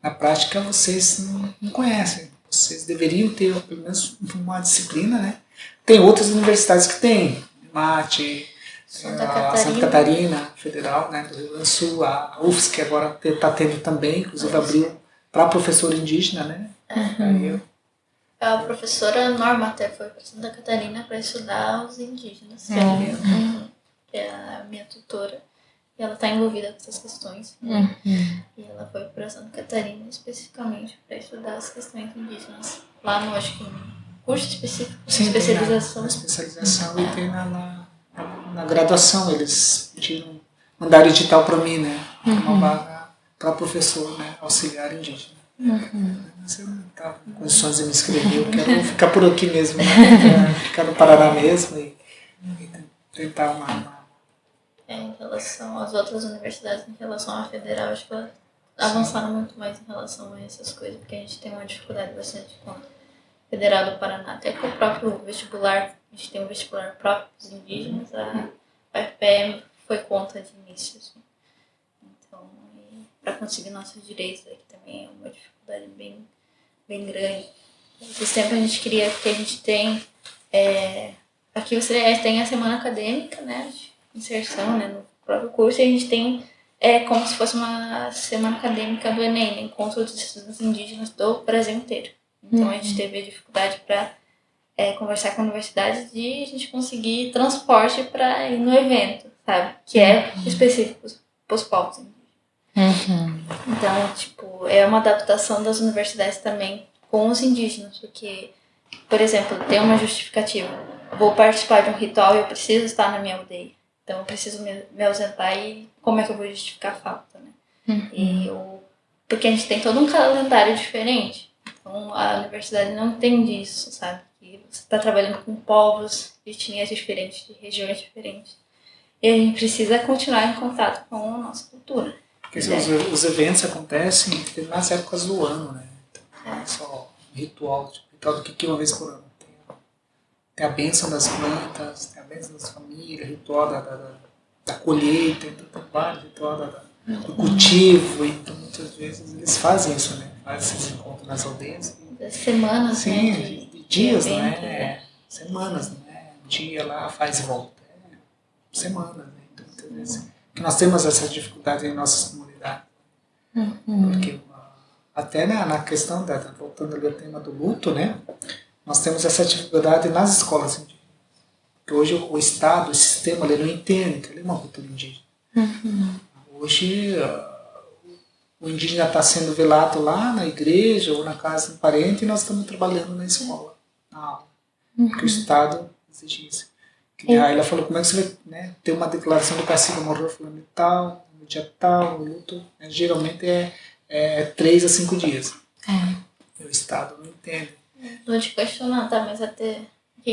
Na prática vocês não conhecem. Vocês deveriam ter pelo menos uma disciplina, né? Tem outras universidades que têm. MAT, a Santa Catarina Federal, né, do Rio Grande do Sul, a UFSC agora está tendo também, inclusive abriu para professor indígena, né? A professora Norma até foi para Santa Catarina para estudar os indígenas, que é a minha tutora. E ela está envolvida com essas questões. E ela foi para Santa Catarina especificamente para estudar as questões indígenas. Lá no, acho que um curso específico, sim, especialização. Na especialização e tem na graduação. Eles mandaram edital para mim, né? Uma vaga para professor, né? Auxiliar indígena. Mas eu não estava em condições de me inscrever. Eu quero ficar por aqui mesmo, né? Ficar no Paraná mesmo e tentar uma... Em relação às outras universidades, em relação à federal, acho que elas avançaram muito mais em relação a essas coisas, porque a gente tem uma dificuldade bastante com a Federal do Paraná, até com o próprio vestibular, a gente tem um vestibular próprio dos indígenas, a UFPM foi contra de início, assim. Então, para conseguir nossos direitos aqui também é uma dificuldade bem grande. Esse tempo a gente queria que a gente tem, aqui você tem a semana acadêmica, né, inserção, né, no próprio curso, e a gente tem como se fosse uma semana acadêmica do Enem, né, encontro dos estudantes indígenas do Brasil inteiro. Então a gente teve a dificuldade para conversar com a universidade de a gente conseguir transporte para ir no evento, sabe? Que é específico para os povos indígenas. Então, tipo, é uma adaptação das universidades também com os indígenas, porque, por exemplo, tem uma justificativa. Eu vou participar de um ritual e eu preciso estar na minha aldeia. Então eu preciso me ausentar e como é que eu vou justificar a falta, né? Porque a gente tem todo um calendário diferente. Então a universidade não entende isso, sabe? Que você está trabalhando com povos de etnias diferentes, de regiões diferentes. E a gente precisa continuar em contato com a nossa cultura. Porque os eventos acontecem nas épocas do ano, né? Então, não é só ritual do que uma vez por ano. Tem a bênção das plantas, tem a bênção das famílias, ritual da colheita, então tem vários ritual do cultivo, então muitas vezes eles fazem isso, né? Fazem esses encontros nas aldeias. Semanas, sim, né? De dias, evento, né? Semanas, né? Um dia lá faz e volta. Semanas, né? Então muitas vezes. Porque nós temos essa dificuldade em nossas comunidades. Porque até na questão, voltando ali ao tema do luto, né? Nós temos essa dificuldade nas escolas indígenas. Porque hoje o Estado, o sistema, ele não entende que ele é uma cultura indígena. Hoje o indígena está sendo velado lá na igreja ou na casa do parente e nós estamos trabalhando na escola, na aula. Porque o Estado exige isso. Que a Ayla falou, como é que você vai, né, ter uma declaração do cacique morreu fulano e tal, no dia tal, o luto, né, geralmente é 3 a 5 dias. E o Estado não entende. Vou te questionar, tá? Mas até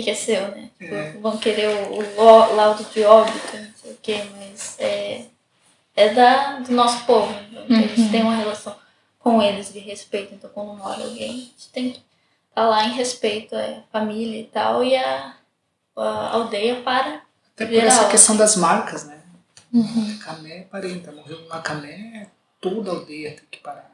que é seu, né? Tipo, vão querer o laudo de óbito, não sei o quê, mas do nosso povo. Então, a gente tem uma relação com eles de respeito. Então, quando mora alguém, a gente tem que estar lá em respeito à família e tal, e a aldeia para Até por geral, essa questão assim. das marcas, né? Camé é parente, morreu uma camé, toda a aldeia tem que parar.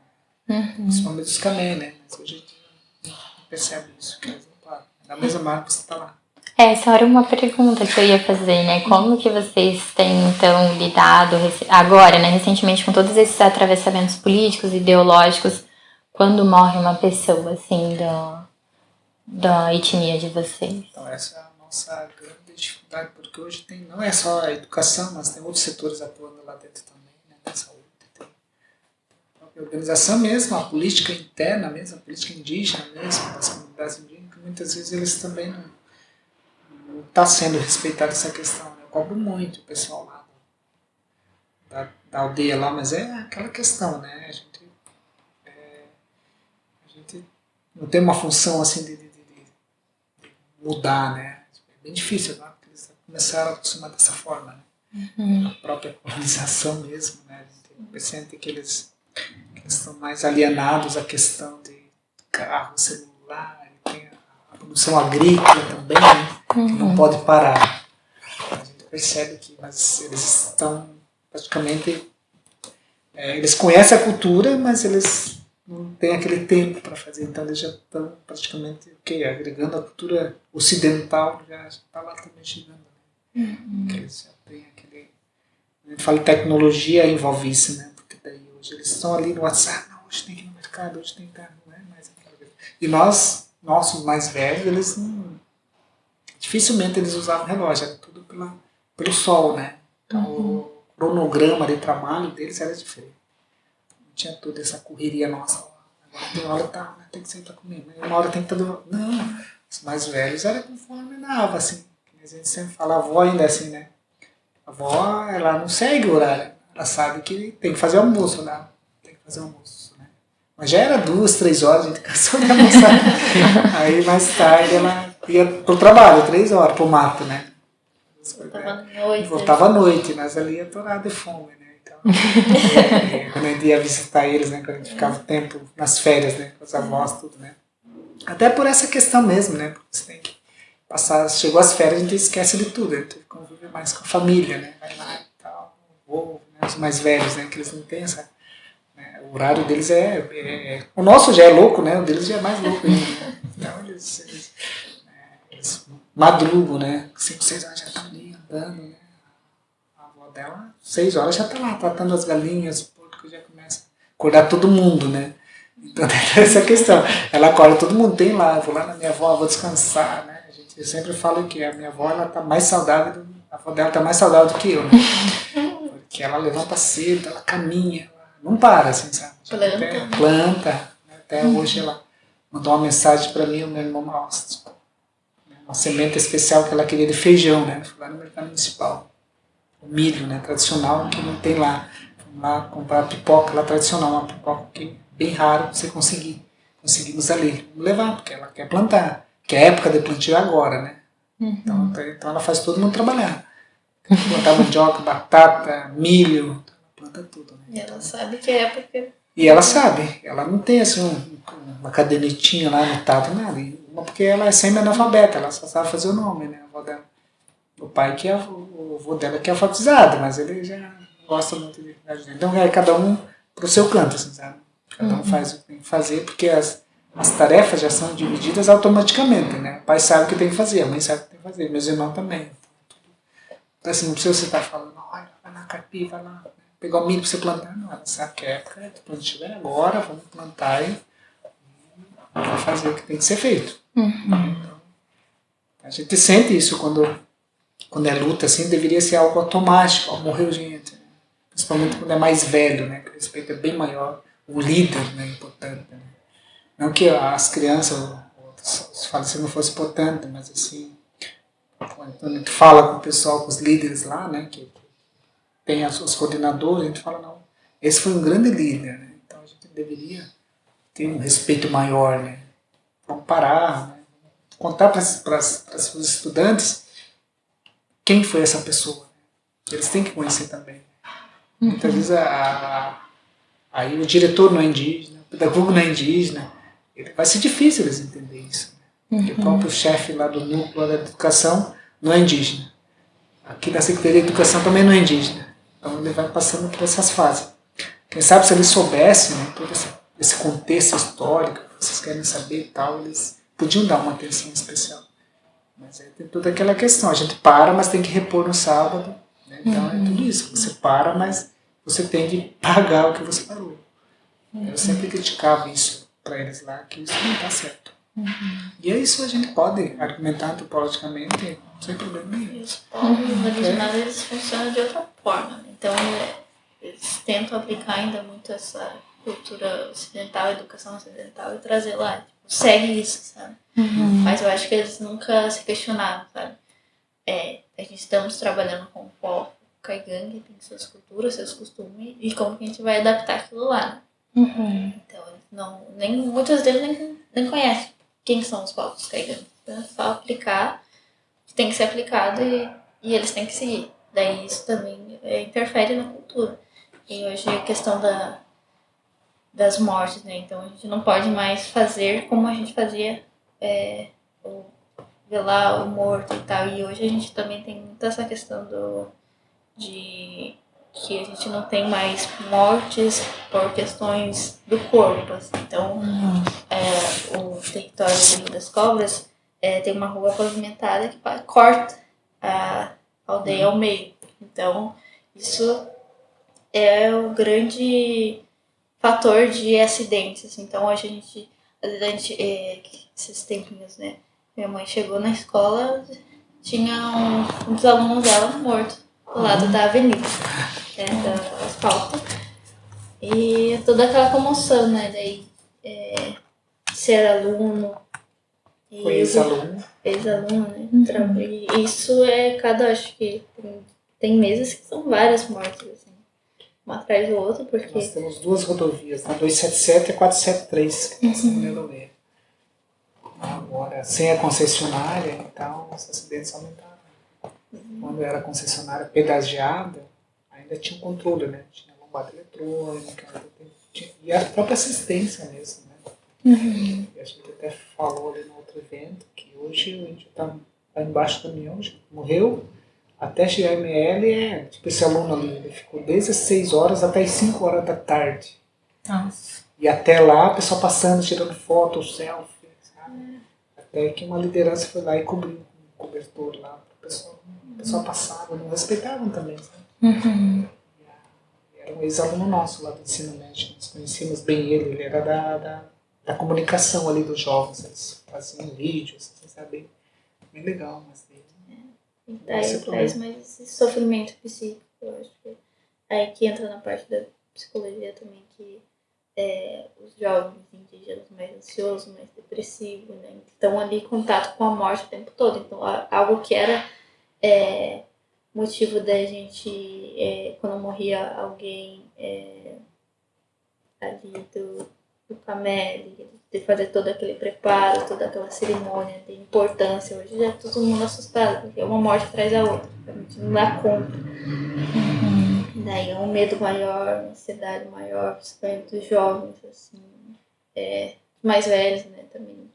Principalmente os camé, né? Mas hoje a gente não percebe isso, que eles não param. Na mesma marca você está lá. Essa era uma pergunta que eu ia fazer, né? Como que vocês têm, então, lidado agora, né, recentemente, com todos esses atravessamentos políticos, ideológicos, quando morre uma pessoa, assim, da etnia de vocês? Então essa é a nossa grande dificuldade, porque hoje tem, não é só a educação, mas tem outros setores atuando lá dentro também, né? Tem saúde, tem a própria organização mesmo, a política interna mesmo, a política indígena mesmo, das comunidades indígenas, que muitas vezes eles também não está sendo respeitada essa questão. Né? Eu cobro muito o pessoal lá da aldeia lá, mas é aquela questão, né? A gente não tem uma função assim de mudar, né? É bem difícil agora, porque eles começaram a acostumar dessa forma, né? A própria colonização mesmo, né? A gente sente que eles estão mais alienados à questão de carro, celular, tem a produção agrícola também, né? Que não pode parar. A gente percebe que mas eles estão praticamente... eles conhecem a cultura, mas eles não têm aquele tempo para fazer. Então eles já estão praticamente agregando a cultura ocidental, já está lá também chegando. Né? Porque eles já têm aquele... A gente fala tecnologia envolve isso, né? Porque daí hoje eles estão ali no WhatsApp, não, hoje tem que ir no mercado, hoje tem que estar, não é mais aquela coisa. E nós, nossos mais velhos, eles não... Dificilmente eles usavam relógio, era tudo pelo sol, né? Então o cronograma de trabalho deles era diferente. Não tinha toda essa correria nossa. Agora tem hora tá, tem que sentar comigo. Uma hora tem que estar do... Não, os mais velhos era conforme dava, assim. A gente sempre fala, a avó ainda é assim, né? A avó, ela não segue o horário. Ela sabe que tem que fazer almoço, né? Tem que fazer almoço, né? Mas já era 2, 3 horas, a gente cansou de almoçar. Aí mais tarde ela ia pro trabalho, 3 horas, pro mato, né? Voltava à noite, mas ali ia atorar de fome, né? Então, quando a gente ia visitar eles, né? Quando a gente ficava tempo nas férias, né? Com os avós, tudo, né? Até por essa questão mesmo, né? Porque você tem que passar, chegou as férias, a gente esquece de tudo, a gente tem que conviver mais com a família, né? Vai lá e tal, ou né? Os mais velhos, né? Que eles não têm essa... Né? O horário deles o nosso já é louco, né? O deles já é mais louco ainda, né? Então eles madrugam, né? 5, 6 horas já estão ali andando, né? A avó dela, 6 horas já está lá, tratando as galinhas, o porco já começa a acordar todo mundo, né? Então tem essa questão. Ela acorda todo mundo, tem lá, eu vou lá na minha avó, vou descansar, né? Eu sempre falo que a minha avó, ela tá mais saudável, a avó dela tá mais saudável do que eu, né? Porque ela levanta cedo, ela caminha, ela não para, assim, sabe? Planta, né? Até hoje ela mandou uma mensagem para mim, o meu irmão mostra. Uma semente especial que ela queria de feijão, né? Fui lá no mercado municipal. O milho, né? Tradicional, que não tem lá. Fui lá comprar pipoca lá tradicional, uma pipoca que é bem raro você conseguir. Conseguimos ali. Vamos levar, porque ela quer plantar. Que é a época de plantio é agora, né? Então ela faz todo mundo trabalhar. Plantar mandioca, batata, milho, ela planta tudo, né? E ela sabe que é época. E ela sabe, ela não tem assim uma cadernetinha lá anotado, nada. Porque ela é semi-analfabeta, ela só sabe fazer o nome, né? A avó dela. O pai que é o avô dela que é alfabetizado, mas ele já gosta muito de ajudar. Então é cada um pro seu canto, assim, sabe? Cada um faz o que tem que fazer, porque as tarefas já são divididas automaticamente, né? O pai sabe o que tem que fazer, a mãe sabe o que tem que fazer, meus irmãos também. Então assim, não precisa você estar falando, olha, vai lá, carpi, vai lá, pegar o milho para você plantar. Não, ela sabe que a época é plantio é agora, vamos plantar e vai fazer o que tem que ser feito. Então, a gente sente isso quando é luta, assim, deveria ser algo automático, morreu gente, né? Principalmente quando é mais velho, né? Que o respeito é bem maior, o líder, né, é importante, né? Não que as crianças, os falecidos não fossem importantes, mas assim, quando a gente fala com o pessoal, com os líderes lá, né, que tem os coordenadores, a gente fala, não, esse foi um grande líder, né? Então a gente deveria ter um respeito maior, né? Vamos parar, né? contar para os estudantes quem foi essa pessoa. Eles têm que conhecer também. Muitas vezes aí o diretor não é indígena, o pedagogo não é indígena, vai ser difícil eles entenderem isso. Porque o próprio chefe lá do núcleo da educação não é indígena. Aqui na Secretaria de Educação também não é indígena. Então ele vai passando por essas fases. Quem sabe se eles soubessem, né, todo esse contexto histórico que vocês querem saber e tal, eles podiam dar uma atenção especial. Mas aí tem toda aquela questão, a gente para, mas tem que repor no sábado. Né? Então é tudo isso, você para, mas você tem que pagar o que você parou. Eu sempre criticava isso para eles lá, que isso não está certo. E é isso, a gente pode argumentar antropologicamente sem problema nenhum. E os povos originários eles funcionam de outra forma. Então eles tentam aplicar ainda muito essa cultura ocidental, educação ocidental e trazer lá. Tipo, segue isso, sabe? Mas eu acho que eles nunca se questionaram, sabe? A gente estamos trabalhando com o povo caigangue, tem suas culturas, seus costumes, e como que a gente vai adaptar aquilo lá, né? Então, muitos deles nem conhecem quem são os povos caigangue. Então, é só aplicar, tem que ser aplicado e eles têm que seguir. Daí isso também interfere na cultura. E hoje a questão das mortes, né? Então a gente não pode mais fazer como a gente fazia, velar o morto e tal. E hoje a gente também tem muito essa questão de que a gente não tem mais mortes por questões do corpo. Assim. Então, o território do Rio das Cobras tem uma rua pavimentada que corta a aldeia ao meio. Então, isso é o grande fator de acidentes. Assim. Então, hoje esses tempinhos, né? Minha mãe chegou na escola, tinha um dos alunos dela morto do lado da avenida, da asfalto. E toda aquela comoção, né? Daí, ser aluno. Foi ex-aluno. Ex-aluno, né? E isso acho que tem meses que são várias mortes, assim, uma atrás do outro, porque... Nós temos duas rodovias, a 277 e a 473, que passam no Melomeiro. Agora, sem a concessionária, então, os acidentes aumentaram. Quando era concessionária pedagiada, ainda tinha um controle, né? Tinha lombada eletrônica, e a própria assistência mesmo, né? E a gente até falou ali no outro evento que hoje o índio está embaixo do caminhão, morreu, até chegar a ML, tipo esse aluno ali, ele ficou desde as 6 horas até as 5 horas da tarde. Nossa. E até lá, o pessoal passando, tirando foto, selfie, sabe? Até que uma liderança foi lá e cobriu um cobertor lá pro pessoal. O pessoal passava, não respeitavam também, sabe? E era um ex-aluno nosso lá do ensino médio, nós conhecíamos bem ele era da comunicação ali dos jovens, eles faziam vídeos, assim, sabe? Bem legal, mas traz mais esse sofrimento psíquico, eu acho que aí que entra na parte da psicologia também, que os jovens indígenas mais ansiosos, mais depressivos, né, estão ali em contato com a morte o tempo todo. Então, algo que era motivo da gente, quando morria alguém ali do Cameli, de fazer todo aquele preparo, toda aquela cerimônia de importância. Hoje já é todo mundo assustado, porque uma morte atrás da outra, a gente não dá conta. Daí é um medo maior, uma ansiedade maior, principalmente dos jovens, assim, mais velhos, né, também.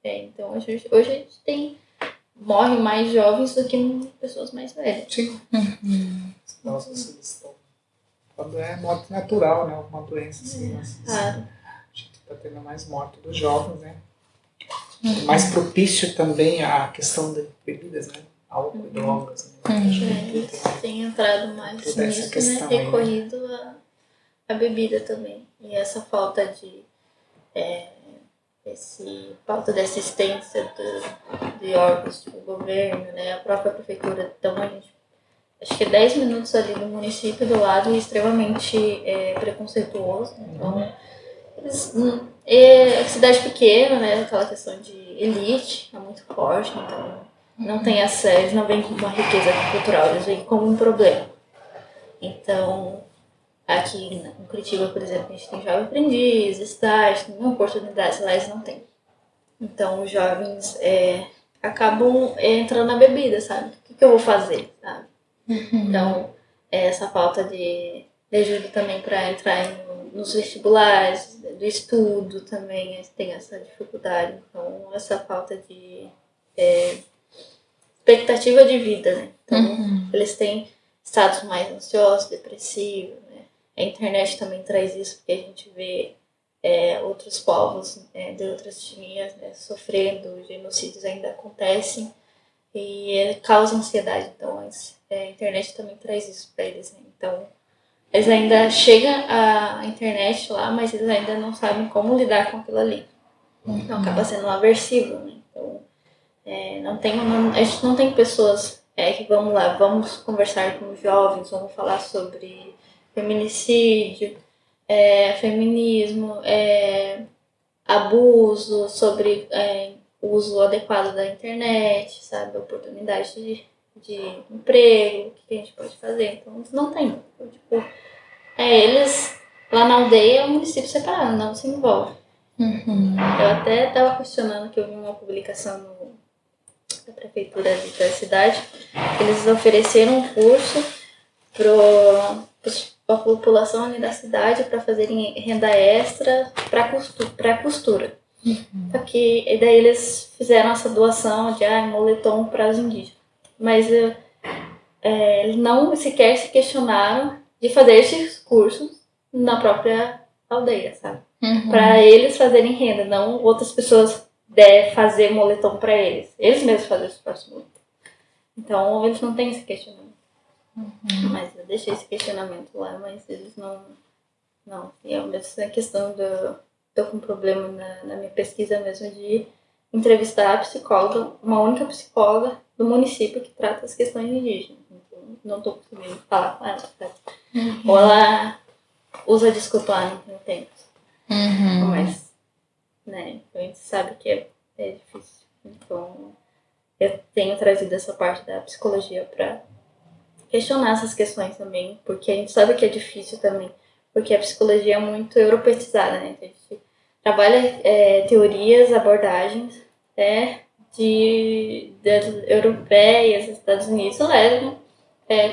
Então hoje a gente morre mais jovens do que pessoas mais velhas. Sim. Nossa, quando é morte natural, né, uma doença assim, Claro. A gente está tendo mais morte dos jovens, né? Mais propício também à questão de bebidas, né? Álcool e drogas. Né? Tem entrado mais nisso, né? Recorrido à bebida também. E essa falta falta de assistência de órgãos do governo, né? A própria prefeitura. Então, acho que 10 minutos ali do município do lado e extremamente preconceituoso. Então, cidade pequena, né? Aquela questão de elite é muito forte, então não tem acesso, eles não vêm com uma riqueza cultural, eles vêm como um problema. Então, aqui em Curitiba, por exemplo, a gente tem jovem aprendiz, estágio, tem oportunidades, lá eles não têm. Então os jovens acabam entrando na bebida, sabe? O que eu vou fazer, sabe? Então, essa falta de ajuda também para entrar nos vestibulares, do estudo também tem essa dificuldade. Então, essa falta de expectativa de vida, né? Então, eles têm estados mais ansiosos, depressivos, né? A internet também traz isso, porque a gente vê outros povos de outras etnias, né, sofrendo, genocídios ainda acontecem e causa ansiedade. Então, a internet também traz isso para eles, né? Então, eles ainda chegam a internet lá, mas eles ainda não sabem como lidar com aquilo ali. Então, acaba sendo um aversivo, né? Então, a gente não tem pessoas que vamos conversar com os jovens, vamos falar sobre feminicídio, feminismo, abuso, sobre uso adequado da internet, sabe? Oportunidade de emprego, o que a gente pode fazer. Então, não tem. Então, tipo, eles lá na aldeia é um município separado, não se envolve. Eu até estava questionando que eu vi uma publicação da prefeitura da cidade, que eles ofereceram um curso para a população ali da cidade para fazerem renda extra para costura. Só que e daí eles fizeram essa doação de moletom para os indígenas. Mas eles não sequer se questionaram de fazer esses cursos na própria aldeia, sabe? Para eles fazerem renda, não outras pessoas fazer moletom para eles. Eles mesmos fazem os próprios moletom. Então eles não têm esse questionamento. Mas eu deixei esse questionamento lá, mas eles não. E essa questão tô com um problema na minha pesquisa mesmo de entrevistar a psicóloga, uma única psicóloga do município que trata as questões indígenas. Então, não estou conseguindo falar com ela, sabe? Ou ela usa desculpa, não tem tempo. Mas, né, a gente sabe que é difícil. Então, eu tenho trazido essa parte da psicologia para questionar essas questões também, porque a gente sabe que é difícil também, porque a psicologia é muito europeizada, né? A gente trabalha teorias, abordagens das europeias, Estados Unidos levam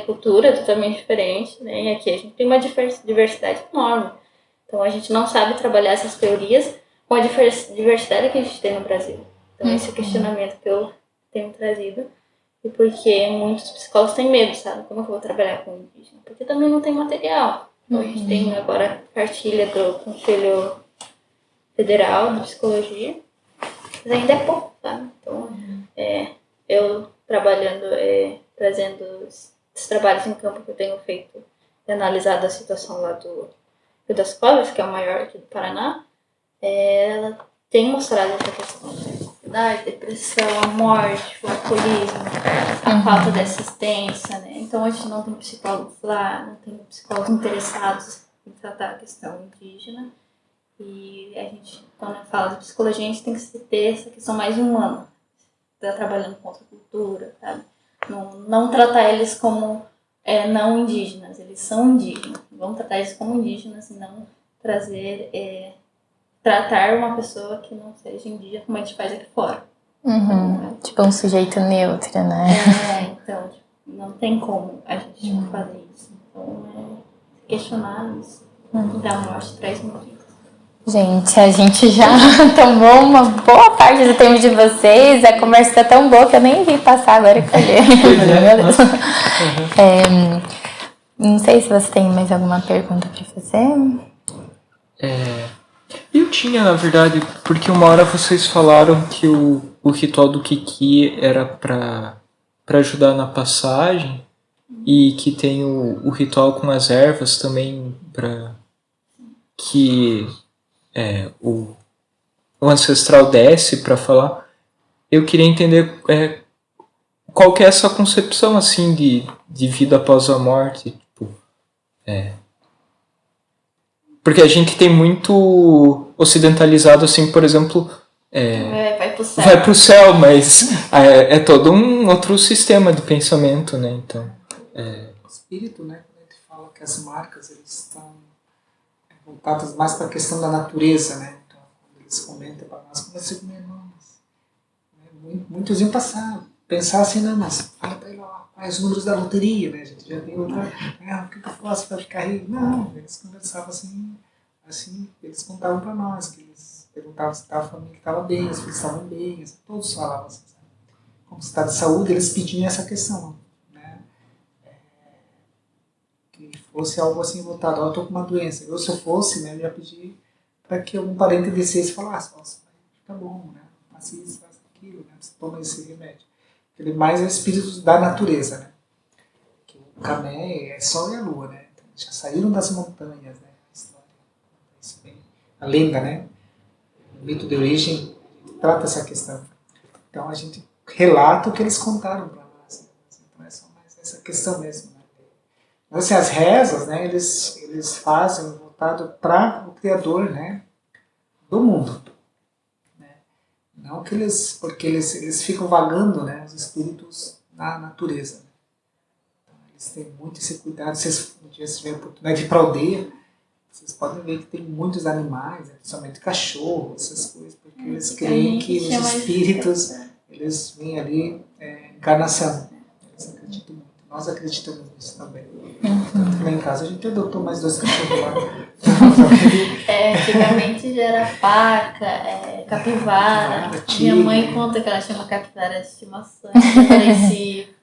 cultura totalmente diferente, né? E aqui a gente tem uma diversidade enorme. Então a gente não sabe trabalhar essas teorias com a diversidade que a gente tem no Brasil. Então esse questionamento que eu tenho trazido. E porque muitos psicólogos têm medo, sabe? Como é que eu vou trabalhar com indígena? Porque também não tem material. Então a gente tem agora a cartilha do Conselho Federal de Psicologia, mas ainda é pouco, sabe? Então eu trabalhando, trazendo os trabalhos em campo que eu tenho feito e analisado a situação lá do Rio das Cobras, que é o maior aqui do Paraná, ela tem mostrado essa questão da ansiedade, depressão, a morte, o alcoolismo, a falta de assistência, né? Então a gente não tem psicólogos lá, não tem psicólogos interessados em tratar a questão indígena. E a gente, quando fala de psicologia, a gente tem que ter essa questão mais humana. Tá trabalhando com outra cultura, sabe? Não tratar eles como não indígenas, eles são indígenas. Vamos tratar eles como indígenas e não tratar uma pessoa que não seja indígena como a gente faz aqui fora. Tipo um sujeito neutro, né? Então, não tem como a gente fazer isso. Então, questionar isso. Da morte traz muito. Gente, a gente já tomou uma boa parte do tempo de vocês. A conversa tá tão boa que eu nem vi passar agora que eu olhei. Não sei se você tem mais alguma pergunta para fazer. Eu tinha, na verdade, porque uma hora vocês falaram que o ritual do Kiki era para ajudar na passagem e que tem o ritual com as ervas também para que o ancestral desce para falar. Eu queria entender qual que é essa concepção assim de vida após a morte. Tipo, porque a gente tem muito ocidentalizado, assim, por exemplo, vai pro céu. Vai pro céu, mas é todo um outro sistema de pensamento, né? Então, O espírito, né? Quando a gente fala que as marcas eles estão voltadas mais para a questão da natureza, né? Então, quando eles comentam para nós, como se minha irmã, muitos iam pensar assim, não, mas fala para ele, ó, quais os números da loteria, né? A gente já tem outra, o que eu faço para ficar rico? Não, eles conversavam assim, eles contavam para nós, que eles perguntavam se a família estava bem, os filhos estavam bem, todos falavam assim, sabe? Como se estava de saúde, eles pediam essa questão, né? Que fosse algo assim voltado, eu estou com uma doença. Eu, se eu fosse, né, eu ia pedir para que algum parente descesse e falasse, nossa, fica bom, né? Faça isso, faça aquilo, né? Você toma esse remédio. Ele mais é o espírito da natureza, né? Que o Camé é sol e a lua, né? Então, já saíram das montanhas, né? A história, isso bem, a lenda, né? O mito de origem trata essa questão. Então a gente relata o que eles contaram para nós. Né? Então é só mais essa questão mesmo. Né? Mas assim, as rezas, né? Eles fazem voltado para o Criador, né? Do mundo. Não que porque eles ficam vagando, né, os espíritos na natureza. Né? Então, eles têm muito esse cuidado. Vocês, um dia, se tiverem a oportunidade de ir para a aldeia, vocês podem ver que tem muitos animais, né, principalmente cachorros, essas coisas, porque eles creem que os espíritos, eles vêm ali, encarnação. Eles acreditam muito. Nós acreditamos nisso também. Tanto que lá em casa a gente adotou mais 2 cachorros lá. Antigamente já era paca, capivara. Minha mãe conta que ela chama capivara de estimação. Eu falei,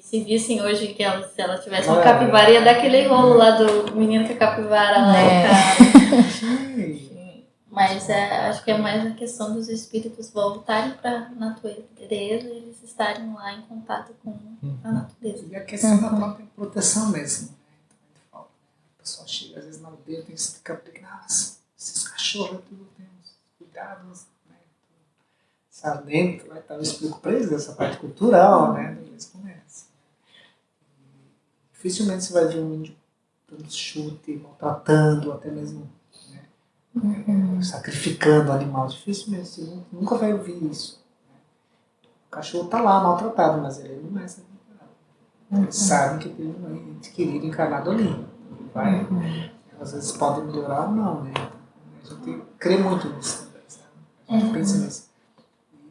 se vissem hoje que se ela tivesse uma capivara, ia dar aquele rolo lá do menino que é capivara lá em casa. Mas acho que é mais a questão dos espíritos voltarem para a natureza, eles estarem lá em contato com a natureza. E a questão da própria proteção mesmo. Né? O pessoal chega às vezes na aldeia, tem que explicar para ele, nossa, esses cachorros tudo tem uns cuidados, né? Dentro, né? Então eu explico para eles essa parte cultural, né? Eles começam. Dificilmente você vai ver um índio dando chute, maltratando, até mesmo sacrificando o animal. Dificilmente, você nunca vai ouvir isso. Né? O cachorro está lá maltratado, mas ele não é sacrificado. Eles sabem que tem um ente querido encarnado ali. Vai, às vezes pode melhorar ou não, né? A gente crê muito nisso também, sabe? A gente pensa nisso.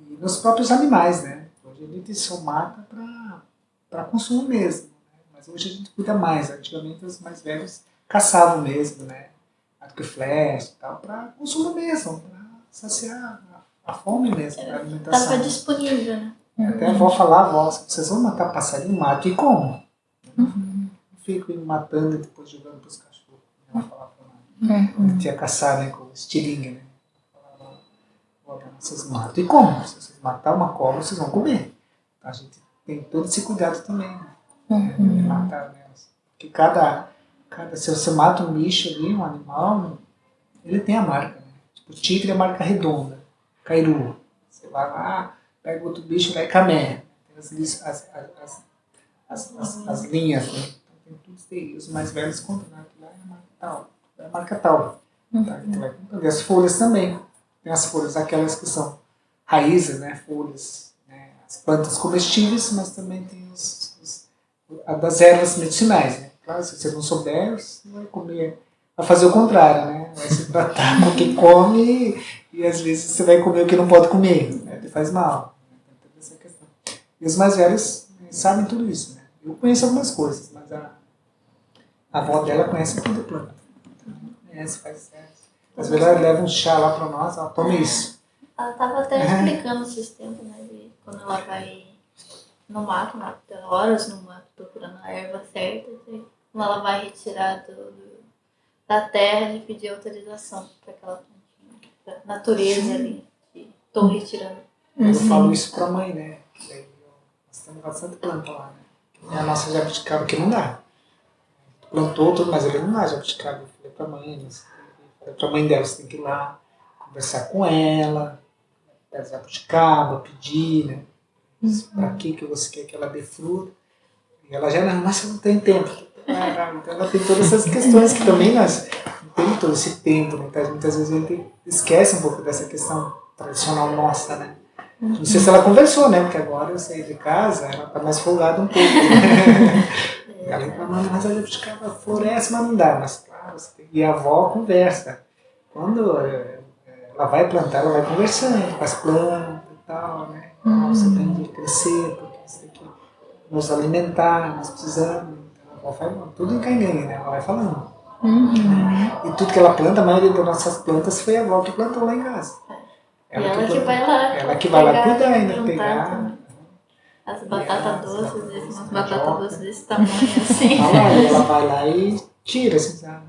E nos próprios animais, né? Hoje a gente só mata para consumo mesmo. Né? Mas hoje a gente cuida mais. Antigamente os mais velhos caçavam mesmo, né? Arco e flecha e tal, para consumo mesmo, para saciar a fome mesmo, a alimentação. Estava disponível, né? Até a avó falava, vocês vão matar passarinho, mato e como? Fico matando e depois jogando para os cachorros. Ela falava para nós. Tinha caçar, né, com estilingue, né? Falava, vocês matam e como? Se vocês matar uma cobra, vocês vão comer. Então, a gente tem todo esse cuidado também, né? De matar, né? Porque se você mata um bicho ali, um animal, ele tem a marca, né? Tipo, o tigre é a marca redonda, cairu. Você vai lá, pega outro bicho, vai camé. Tem as linhas, né? Tem tudo isso aí. Os mais velhos contam, né? Lá é a marca tal. É a marca tal. Tá? Então vai contando. E as folhas também. Tem as folhas, aquelas que são raízes, né? Folhas, né? As plantas comestíveis, mas também tem das ervas medicinais, né? Claro, se você não souber, você vai comer, vai fazer o contrário, né? Vai se tratar com o que come e às vezes você vai comer o que não pode comer, né? Ele faz mal. Então, essa questão. E os mais velhos sabem tudo isso, né? Eu conheço algumas coisas, mas a avó dela conhece tudo de planta. Conhece, faz certo. Às vezes ela leva um chá lá para nós, ela toma isso. Ela estava até explicando esses tempos, né? De quando ela vai no mato, horas no mato, procurando a erva certa, quando ela vai retirar da terra e pedir autorização para aquela plantinha, da natureza ali, que estou retirando. Eu falo isso para a mãe, né? Nós temos bastante planta lá, né? E a nossa jabuticaba que não dá. Plantou tudo, mas ele não dá jabuticaba. Eu falei para a mãe, né? Falei para a mãe dela, você tem que ir lá conversar com ela, pegar jabuticaba, pedir, né? Para que você quer que ela dê fruta. E ela já, mas você não tem tempo. Então ela tem todas essas questões que também nós não temos todo esse tempo. Né? Então, muitas vezes a gente esquece um pouco dessa questão tradicional nossa, né? Não sei se ela conversou, né? Porque agora eu saí de casa, ela está mais folgada um pouco. Né? Ela reclamando, mas a jabuticaba floresce, mas não dá. Mas claro, e a avó conversa. Quando ela vai plantar, ela vai conversando com as plantas. tal, né? Você tem que crescer, porque você tem que nos alimentar, nós precisamos. Então, a avó faz tudo em Cainganha, né? Ela vai falando. E tudo que ela planta, a maioria das nossas plantas foi a avó que plantou lá em casa. Ela que vai lá. Ela que vai lá cuidar ainda, juntar pegar. também. As batatas doces, umas batatas mandioca. doces desse tamanho assim. Ela vai lá e tira, assim, sabe?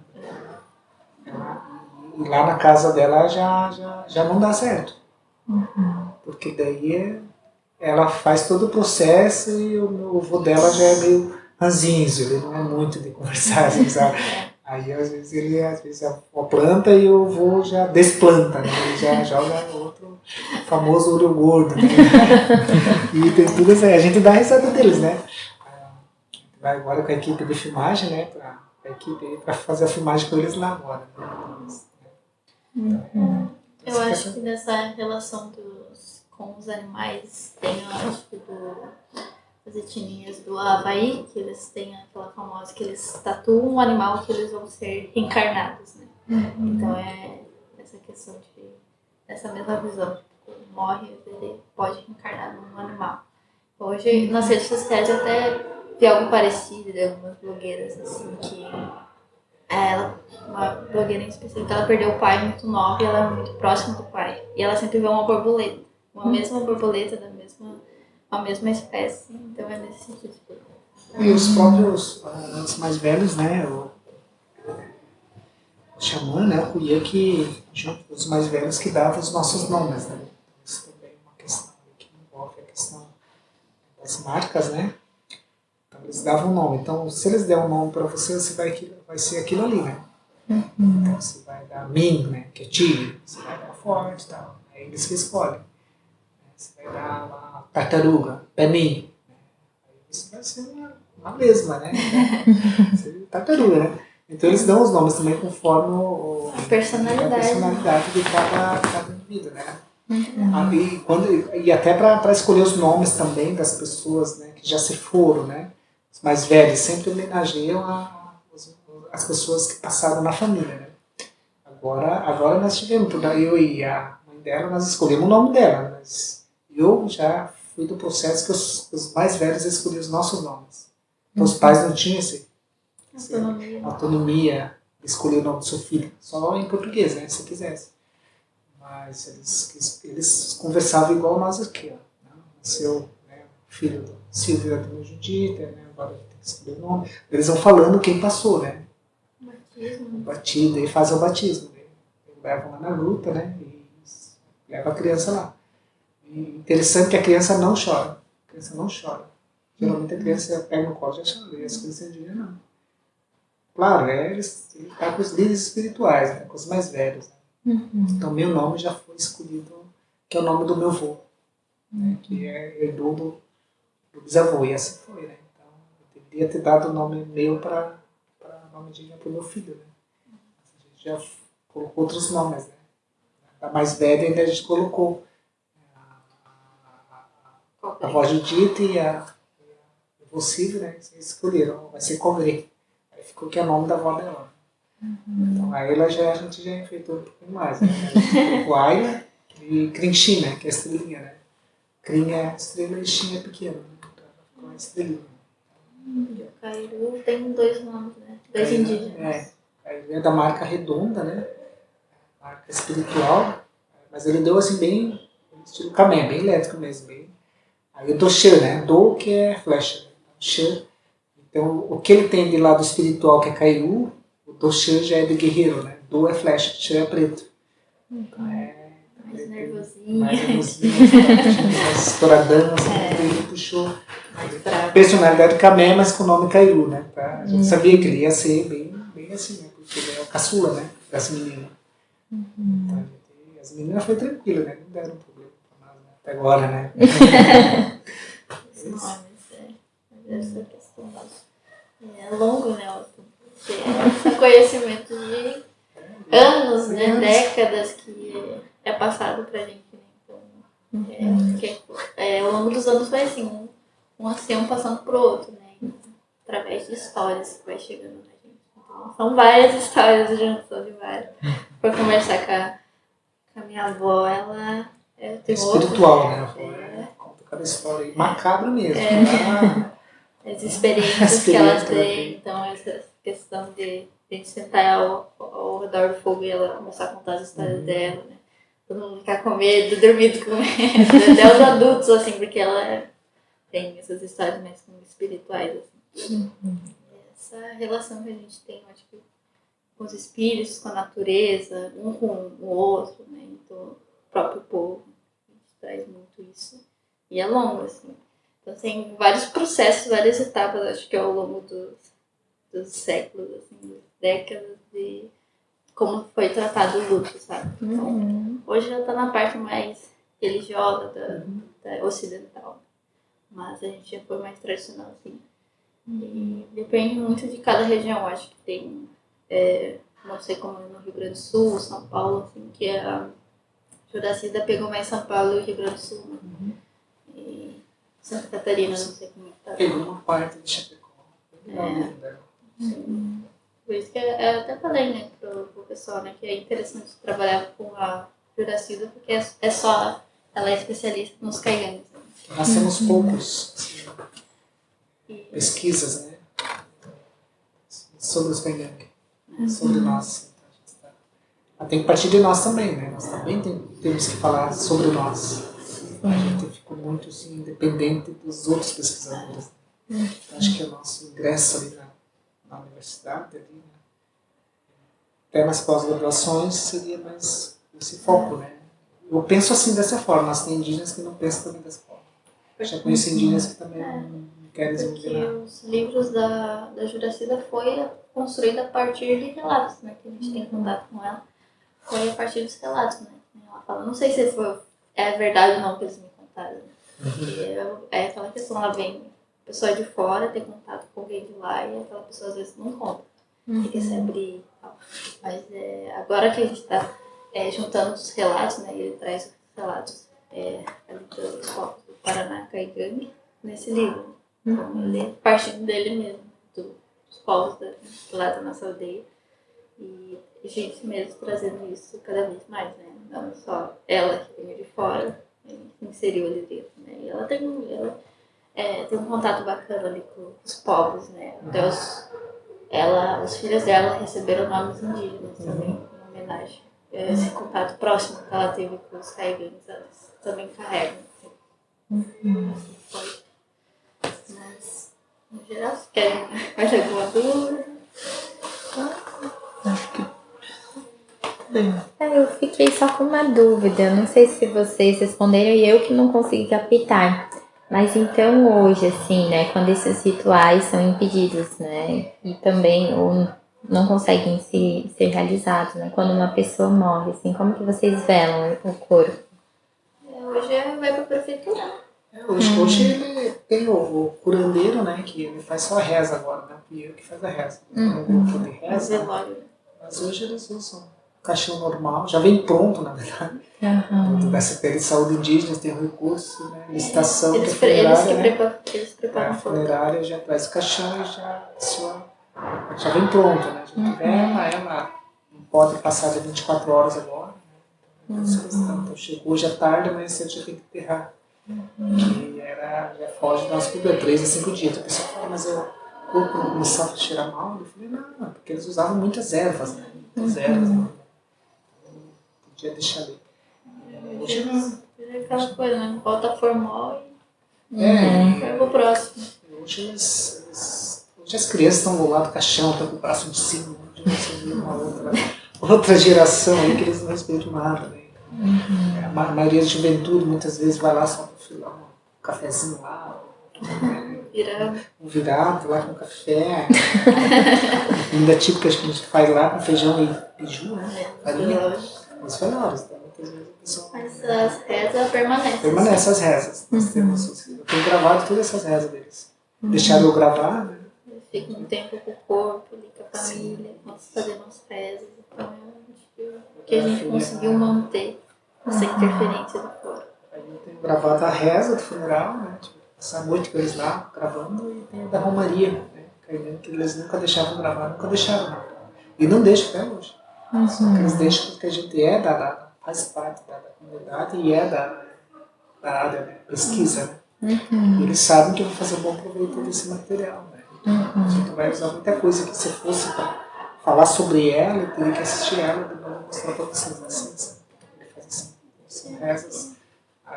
E lá na casa dela já não dá certo. Porque daí ela faz todo o processo e o avô dela já é meio ranzinzo, ele não é muito de conversar, assim, sabe? Aí às vezes a planta e o avô já desplanta, né? Ele já joga outro famoso olho gordo, né? E tem tudo assim, a gente dá a risada deles, né? A gente vai agora com a equipe de filmagem, né? Pra fazer a filmagem com eles lá agora. Eu acho que nessa relação com os animais tem, eu acho que as etnias do Havaí, que eles têm aquela famosa que eles tatuam um animal que eles vão ser reencarnados, né? Então é essa questão essa mesma visão. Tipo, morre, ele pode reencarnar num animal. Hoje, nas redes sociais, eu até vi algo parecido de algumas blogueiras, assim, que uma blogueira em específico, ela perdeu o pai muito nova e ela é muito próxima do pai. E ela sempre vê uma borboleta, uma mesma borboleta a mesma espécie. Então é nesse sentido. E os próprios, os mais velhos, né? O xamã, né? O cuia que, junto dos mais velhos, que dava os nossos nomes, né? Isso também é uma questão que envolve a questão das marcas, né? Então eles davam um nome. Então, se eles der um nome para você, vai ser aquilo ali, né? Então você vai dar Min, né? Que é tigre. Você vai dar Forte e tal. É eles que escolhem. Você vai dar uma tartaruga, Penin. Aí isso vai ser uma mesma, né? Tartaruga, né? Então eles dão os nomes também conforme A personalidade de cada indivíduo, né? E até para escolher os nomes também das pessoas, né, que já se foram, né? Os mais velhos sempre homenageiam as pessoas que passaram na família, né? Agora nós tivemos, eu e a mãe dela, nós escolhemos o nome dela, mas eu já fui do processo que os mais velhos escolhiam os nossos nomes. Então os pais não tinham autonomia de escolher o nome do seu filho, só em português, né, se quisesse. Mas eles conversavam igual nós aqui, ó. Nasceu, né, o filho do Silvio da Judita, né, agora tem que escolher o nome. Eles vão falando quem passou, né? Batismo. E faz o batismo. Né? Levam lá na luta, né? E leva a criança lá. E interessante que a criança não chora. A criança não chora. Geralmente a criança pega no colo e já chora. E as crianças indígenas não. Claro, ele está com os líderes espirituais, né? Com os mais velhos. Né? Então meu nome já foi escolhido, que é o nome do meu avô. Né? Que herdou do bisavô. E assim foi, né? Então eu deveria ter dado o nome meu para nome indígena para o meu filho, né? A gente já colocou outros nomes, né? A mais velha ainda a gente colocou a avó Judita e a avó Silvia, né? Vocês escolheram, vai ser Cobrê. Aí ficou que é o nome da avó dela. Então a ela a gente já enfeitou um pouquinho mais, né? A gente colocou Ayla e Crinchi, né? Que é a estrelinha, né? Crin é a estrela e Xin é pequeno, né? Então ficou a estrelinha. O Cairu tem 2 nomes, né? 2 indígenas. Cairu é da marca redonda, né? Marca espiritual, mas ele deu assim bem estilo Kamé, bem elétrico mesmo. Aí o Doxê, né? Do que é flecha. Doxê. Então o que ele tem de lado espiritual que é Cairu, o Doxê já é de guerreiro, né? Do é flecha, Doxê é preto. Então mais nervosinho. Mais estouradão, assim, ele puxou personalidade Kamé, mas com o nome Cairu, né? Tá? A gente sabia que ele ia ser bem assim, né? Porque ele é o caçula, né? Das meninas. Então, as meninas foi tranquila, né? Não deram problema pra nada, né? Até agora, né? Os nomes, essa questão é longo, né? Porque é conhecimento de anos, né? Décadas que é passado pra gente. Né? Ao longo dos anos foi assim, um ancião passando pro outro, né? Através de histórias que vai chegando na gente. Então, são várias histórias, junção de várias. Por conversar com a minha avó, ela tem espiritual, né? Conta cada história aí, macabra mesmo. As experiências que ela tem, então essa questão de a gente sentar ao redor do fogo e ela começar a contar as histórias dela, né? Todo mundo ficar com medo, dormindo com medo, até os adultos, assim, porque ela tem essas histórias mais espirituais, assim. Essa relação que a gente tem, eu acho que com os espíritos, com a natureza, um com o outro, né? Então, o próprio povo, a gente traz muito isso. E é longo, assim. Então, tem vários processos, várias etapas, acho que ao longo dos séculos, assim, décadas, de como foi tratado o luto, sabe? Então, hoje já está na parte mais religiosa da ocidental, mas a gente já foi mais tradicional, assim. E depende muito de cada região, acho que tem, não sei como é no Rio Grande do Sul, São Paulo, assim, que a Juracida pegou mais São Paulo e Rio Grande do Sul, né? E Santa Catarina, não sei como é que tá. Pegou uma parte de Chapecó. Por isso que eu até falei, né, pro pessoal, né, que é interessante trabalhar com a Juracida, porque ela é especialista nos caigangues. Né? Nós temos poucos pesquisas, né, sobre os caigangues, sobre nós. Mas tem que partir de nós também, né, nós também temos que falar sobre nós. A gente ficou muito assim, independente dos outros pesquisadores. Então, acho que o nosso ingresso ali na universidade, ali, né? Até nas pós-graduações, seria mais esse foco, né? Eu penso assim dessa forma, mas tem indígenas que não pensam também dessa forma. Eu já conheço indígenas que também não querem desenvolver nada. Porque os livros da Juracida foi construído a partir de relatos, né? Que a gente tem contato com ela. Foi a partir dos relatos, né? Ela fala, não sei se é verdade ou não que eles me contaram. Né? Porque é aquela questão, ela vem, a pessoa é de fora, tem contato com alguém de lá e aquela pessoa às vezes não conta. Tem que se abrir e tal. Mas agora que a gente está juntando os relatos, né? Ele traz os relatos ali dos povos do Paraná, Caigangue, nesse livro. Então, ele partindo dele mesmo, dos povos lá da nossa aldeia. E a gente mesmo trazendo isso cada vez mais, né? Não só ela que veio de fora, inseriu ali dentro, né? E ela tem um contato bacana ali com os povos, né? Até os filhos dela receberam nomes indígenas também, em homenagem. Esse contato próximo que ela teve com os caigangues, elas também carregam. Assim foi. Mas, no geral, se querem mais alguma dúvida? Acho que Eu fiquei só com uma dúvida, não sei se vocês responderam e eu que não consegui captar. Mas então hoje, assim, né, quando esses rituais são impedidos, né, e também ou não conseguem ser realizados, né, quando uma pessoa morre, assim, como que vocês velam o corpo? Hoje vai para a prefeitura. Hoje ele tem o curandeiro, né, que ele faz só a reza agora, né, e eu que faz a reza. Um grupo de reza, Velório. mas hoje eles usam caixão normal, já vem pronto, na verdade. Da Secretaria de Saúde Indígena tem o recurso, né, licitação, que é funerária, Eles preparam a funerária já traz o caixão e já vem pronto, né, não pode passar de 24 horas agora, né? Então chegou já tarde, mas você já tem que enterrar. Que já foge do nosso cultura, 3 a 5 dias. A pessoa fala, mas o corpo não começou a cheirar mal? Eu falei, não, porque eles usavam muitas ervas, né? Muitas ervas, né? Podia deixar ali. Hoje não. É aquela coisa, né? Volta formal e vai pro próximo. Hoje as crianças estão do lado do caixão, estão com o braço de cima, de uma outra geração aí que eles não respeitam nada, né? A maioria da juventude muitas vezes vai lá só para filar um cafezinho lá, um virado lá com café. Comida típica que a gente faz lá com feijão e biju, né? Os velórios, tá? Muitas vezes a pessoa. Mas as rezas permanecem. Permanecem as rezas. Eu tenho gravado todas essas rezas deles. Deixaram eu gravar, né? Fica um tempo com o corpo, ali, com a família, nós fazendo as rezas. Então, eu acho que a gente conseguiu manter essa interferência do corpo. Aí eu tenho gravado a reza do funeral, né? Tipo, essa noite que eles lá gravando, e tem da Romaria, né? Que eles nunca deixavam gravar, nunca deixaram nada. E não deixam até hoje. Só que eles deixam porque a gente é da faz parte da comunidade e é da área de pesquisa, né? Eles sabem que eu vou fazer bom proveito desse material, né? A gente vai usar muita coisa que se fosse para falar sobre ela, eu teria que assistir ela e depois mostrar para vocês assim. Ele faz assim, são rezas.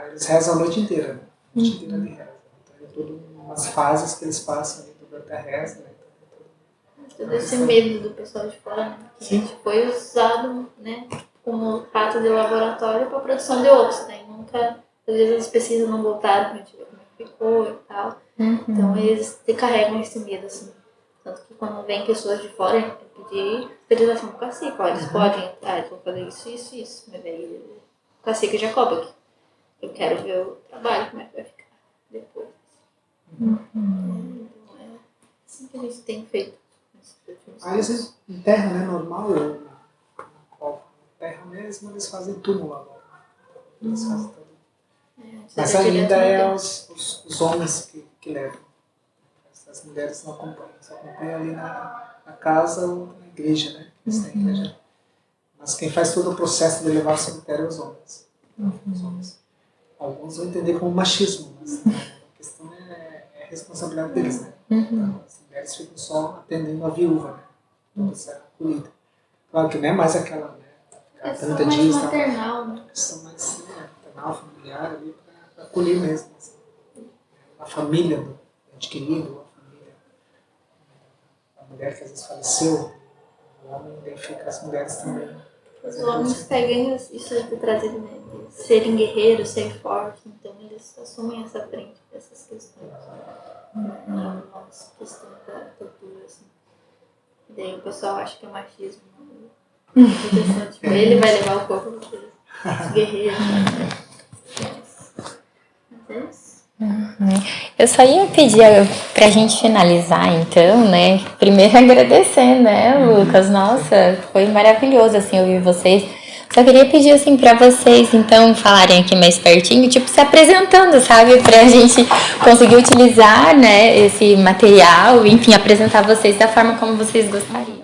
Eles rezam a noite inteira, né? A noite inteira de reza. Então é todas umas fases que eles passam ali durante a reza, né? Todo esse medo do pessoal de fora, né? Que a gente foi usado, né, como rato de laboratório para a produção de outros, né? E nunca, às vezes as pesquisas não voltaram para a gente ver como é que ficou e tal. Então eles carregam esse medo, assim. Tanto que quando vem pessoas de fora pedir autorização pro cacique, ó, eles podem, eles vão fazer isso. Mas aí o cacique já cobra aqui. Eu quero ver o trabalho, como é que vai ficar depois. Então é assim que a gente tem feito. Aí eles enterram, né? Normal, na cova. Terra mesmo, eles fazem túmulo agora. Eles fazem tudo. Mas ainda é os homens que levam. As mulheres não acompanham. Só acompanham ali na casa ou na igreja, né? Eles têm igreja. Mas quem faz todo o processo de levar ao cemitério é os homens. Os homens. Alguns vão entender como machismo, mas a questão é a responsabilidade deles, né? Então, as mulheres ficam só atendendo a viúva, né? Toda essa acolhida. Claro que não é mais aquela, né? Questão mais maternal, né? Questão mais maternal, familiar, ali, para acolher mesmo. Assim. A família do ente querido, a família. A mulher que às vezes faleceu, o homem identifica as mulheres também. Os homens pegam isso de trazer, né, de serem guerreiros, serem fortes, então eles assumem essa frente dessas questões. Não é uma questão da tortura, assim. E daí o pessoal acha que é machismo. Tipo, ele vai levar o corpo dos guerreiros. Né? Mas é isso. Eu só ia pedir pra gente finalizar, então, né? Primeiro agradecer, né, Lucas? Nossa, foi maravilhoso, assim, ouvir vocês. Só queria pedir, assim, pra vocês, então, falarem aqui mais pertinho, tipo, se apresentando, sabe? Pra gente conseguir utilizar, né, esse material, enfim, apresentar vocês da forma como vocês gostariam.